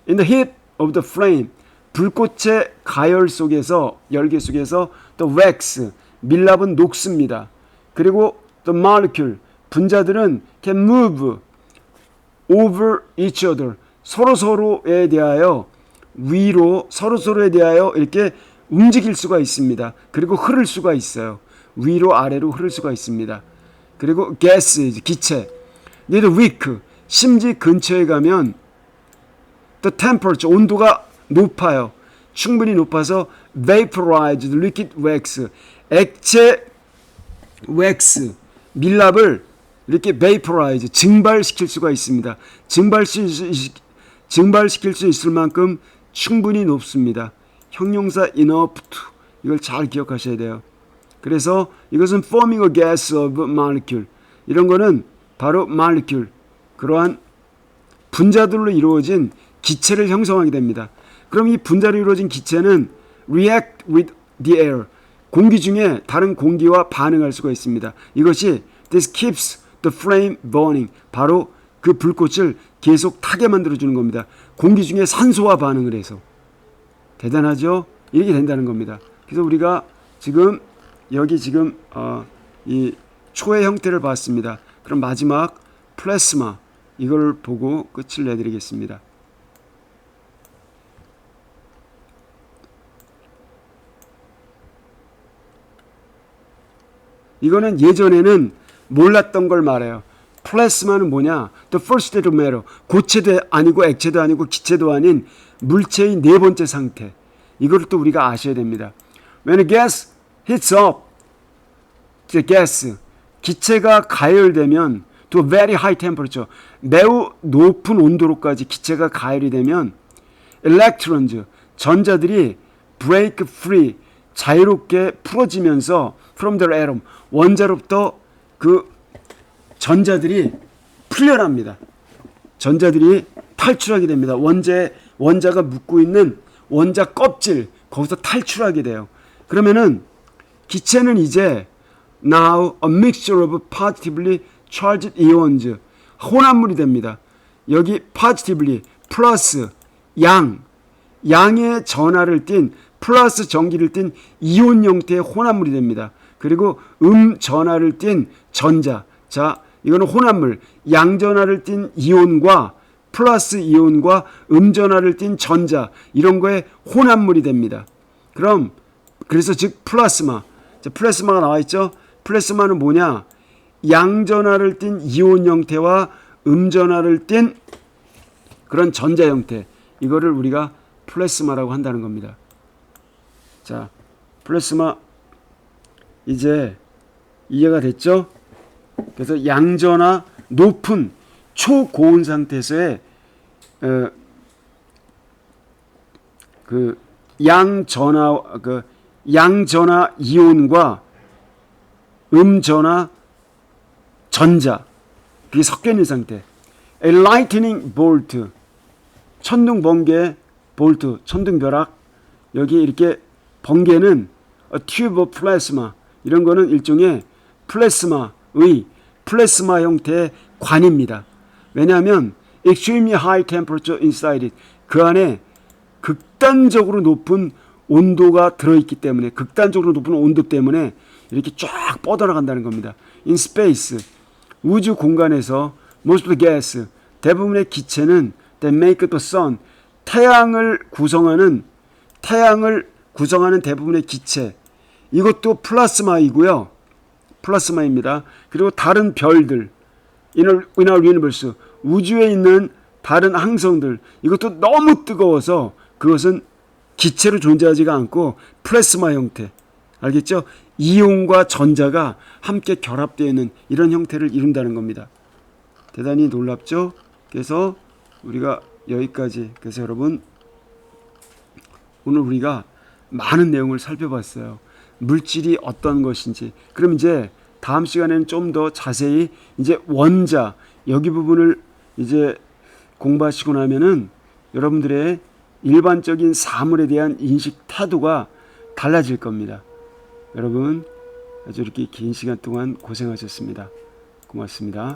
In the heat of the flame, 불꽃의 가열 속에서, 열기 속에서 the wax, 밀랍은 녹습니다. 그리고 the molecule, 분자들은 can move over each other, 서로서로에 대하여 위로, 서로서로에 대하여 이렇게 움직일 수가 있습니다. 그리고 흐를 수가 있어요. 위로 아래로 흐를 수가 있습니다. 그리고 gases, 기체, near weak, 심지 근처에 가면 the temperature, 온도가 높아요. 충분히 높아서 vaporized liquid wax, 액체 왁스, 밀랍을 이렇게 vaporize, 증발시킬 수가 있습니다. 증발시킬 수 있을 만큼 충분히 높습니다. 형용사 enough to, 이걸 잘 기억하셔야 돼요. 그래서 이것은 forming a gas of molecule, 이런 거는 바로 molecule, 그러한 분자들로 이루어진 기체를 형성하게 됩니다. 그럼 이 분자로 이루어진 기체는 react with the air, 공기 중에 다른 공기와 반응할 수가 있습니다. 이것이 this keeps the flame burning, 바로 그 불꽃을 계속 타게 만들어주는 겁니다. 공기 중에 산소와 반응을 해서. 대단하죠? 이렇게 된다는 겁니다. 그래서 우리가 지금 여기 지금 이 초의 형태를 봤습니다. 그럼 마지막 플라스마 이걸 보고 끝을 내드리겠습니다. 이거는 예전에는 몰랐던 걸 말해요. 플라스마는 뭐냐? The first state of matter. 고체도 아니고 액체도 아니고 기체도 아닌 물체의 네 번째 상태. 이걸 또 우리가 아셔야 됩니다. When a gas heats up, the gas, 기체가 가열되면 to a very high temperature, 매우 높은 온도로까지 기체가 가열이 되면 electrons, 전자들이 break free, 자유롭게 풀어지면서 from the atom, 원자로부터 그 전자들이 풀려납니다. 전자들이 탈출하게 됩니다. 원자가 묶고 있는 원자 껍질 거기서 탈출하게 돼요. 그러면은 기체는 이제 now a mixture of positively charged ions, 혼합물이 됩니다. 여기 positively 플러스 양의 전하를 띤 플러스 전기를 띤 이온 형태의 혼합물이 됩니다. 그리고 전하를 띤 전자. 자, 이거는 혼합물. 양전하를 띤 이온과 플러스 이온과 전하를 띤 전자. 이런 거에 혼합물이 됩니다. 그래서 즉 플라스마. 자, 플라스마가 나와 있죠? 플라스마는 뭐냐? 양전하를 띤 이온 형태와 전하를 띤 그런 전자 형태. 이거를 우리가 플라스마라고 한다는 겁니다. 자, 플라스마 이제 이해가 됐죠? 그래서 양전하 높은 초고온 상태에서의 그 양전하 이온과 전하 전자 그게 섞여 있는 상태. A lightning bolt, 천둥 번개 볼트, 천둥 벼락. 여기 이렇게 번개는 a tube of plasma, 이런 거는 일종의 플라스마 형태의 관입니다. 왜냐하면 extremely high temperature inside it, 그 안에 극단적으로 높은 온도가 들어있기 때문에, 극단적으로 높은 온도 때문에 이렇게 쫙 뻗어나간다는 겁니다. In space, 우주 공간에서 most of the gas, 대부분의 기체는 that make the sun, 태양을 구성하는 대부분의 기체, 이것도 플라스마이고요. 플라스마입니다. 그리고 다른 별들, in our universe, 우주에 있는 다른 항성들, 이것도 너무 뜨거워서 그것은 기체로 존재하지가 않고 플라스마 형태. 알겠죠? 이온과 전자가 함께 결합되어 있는 이런 형태를 이룬다는 겁니다. 대단히 놀랍죠? 그래서 우리가 여기까지, 그래서 여러분 오늘 우리가 많은 내용을 살펴봤어요. 물질이 어떤 것인지. 그럼 이제 다음 시간에는 좀 더 자세히 이제 원자 여기 부분을 이제 공부하시고 나면은 여러분들의 일반적인 사물에 대한 인식 태도가 달라질 겁니다. 여러분 아주 이렇게 긴 시간 동안 고생하셨습니다. 고맙습니다.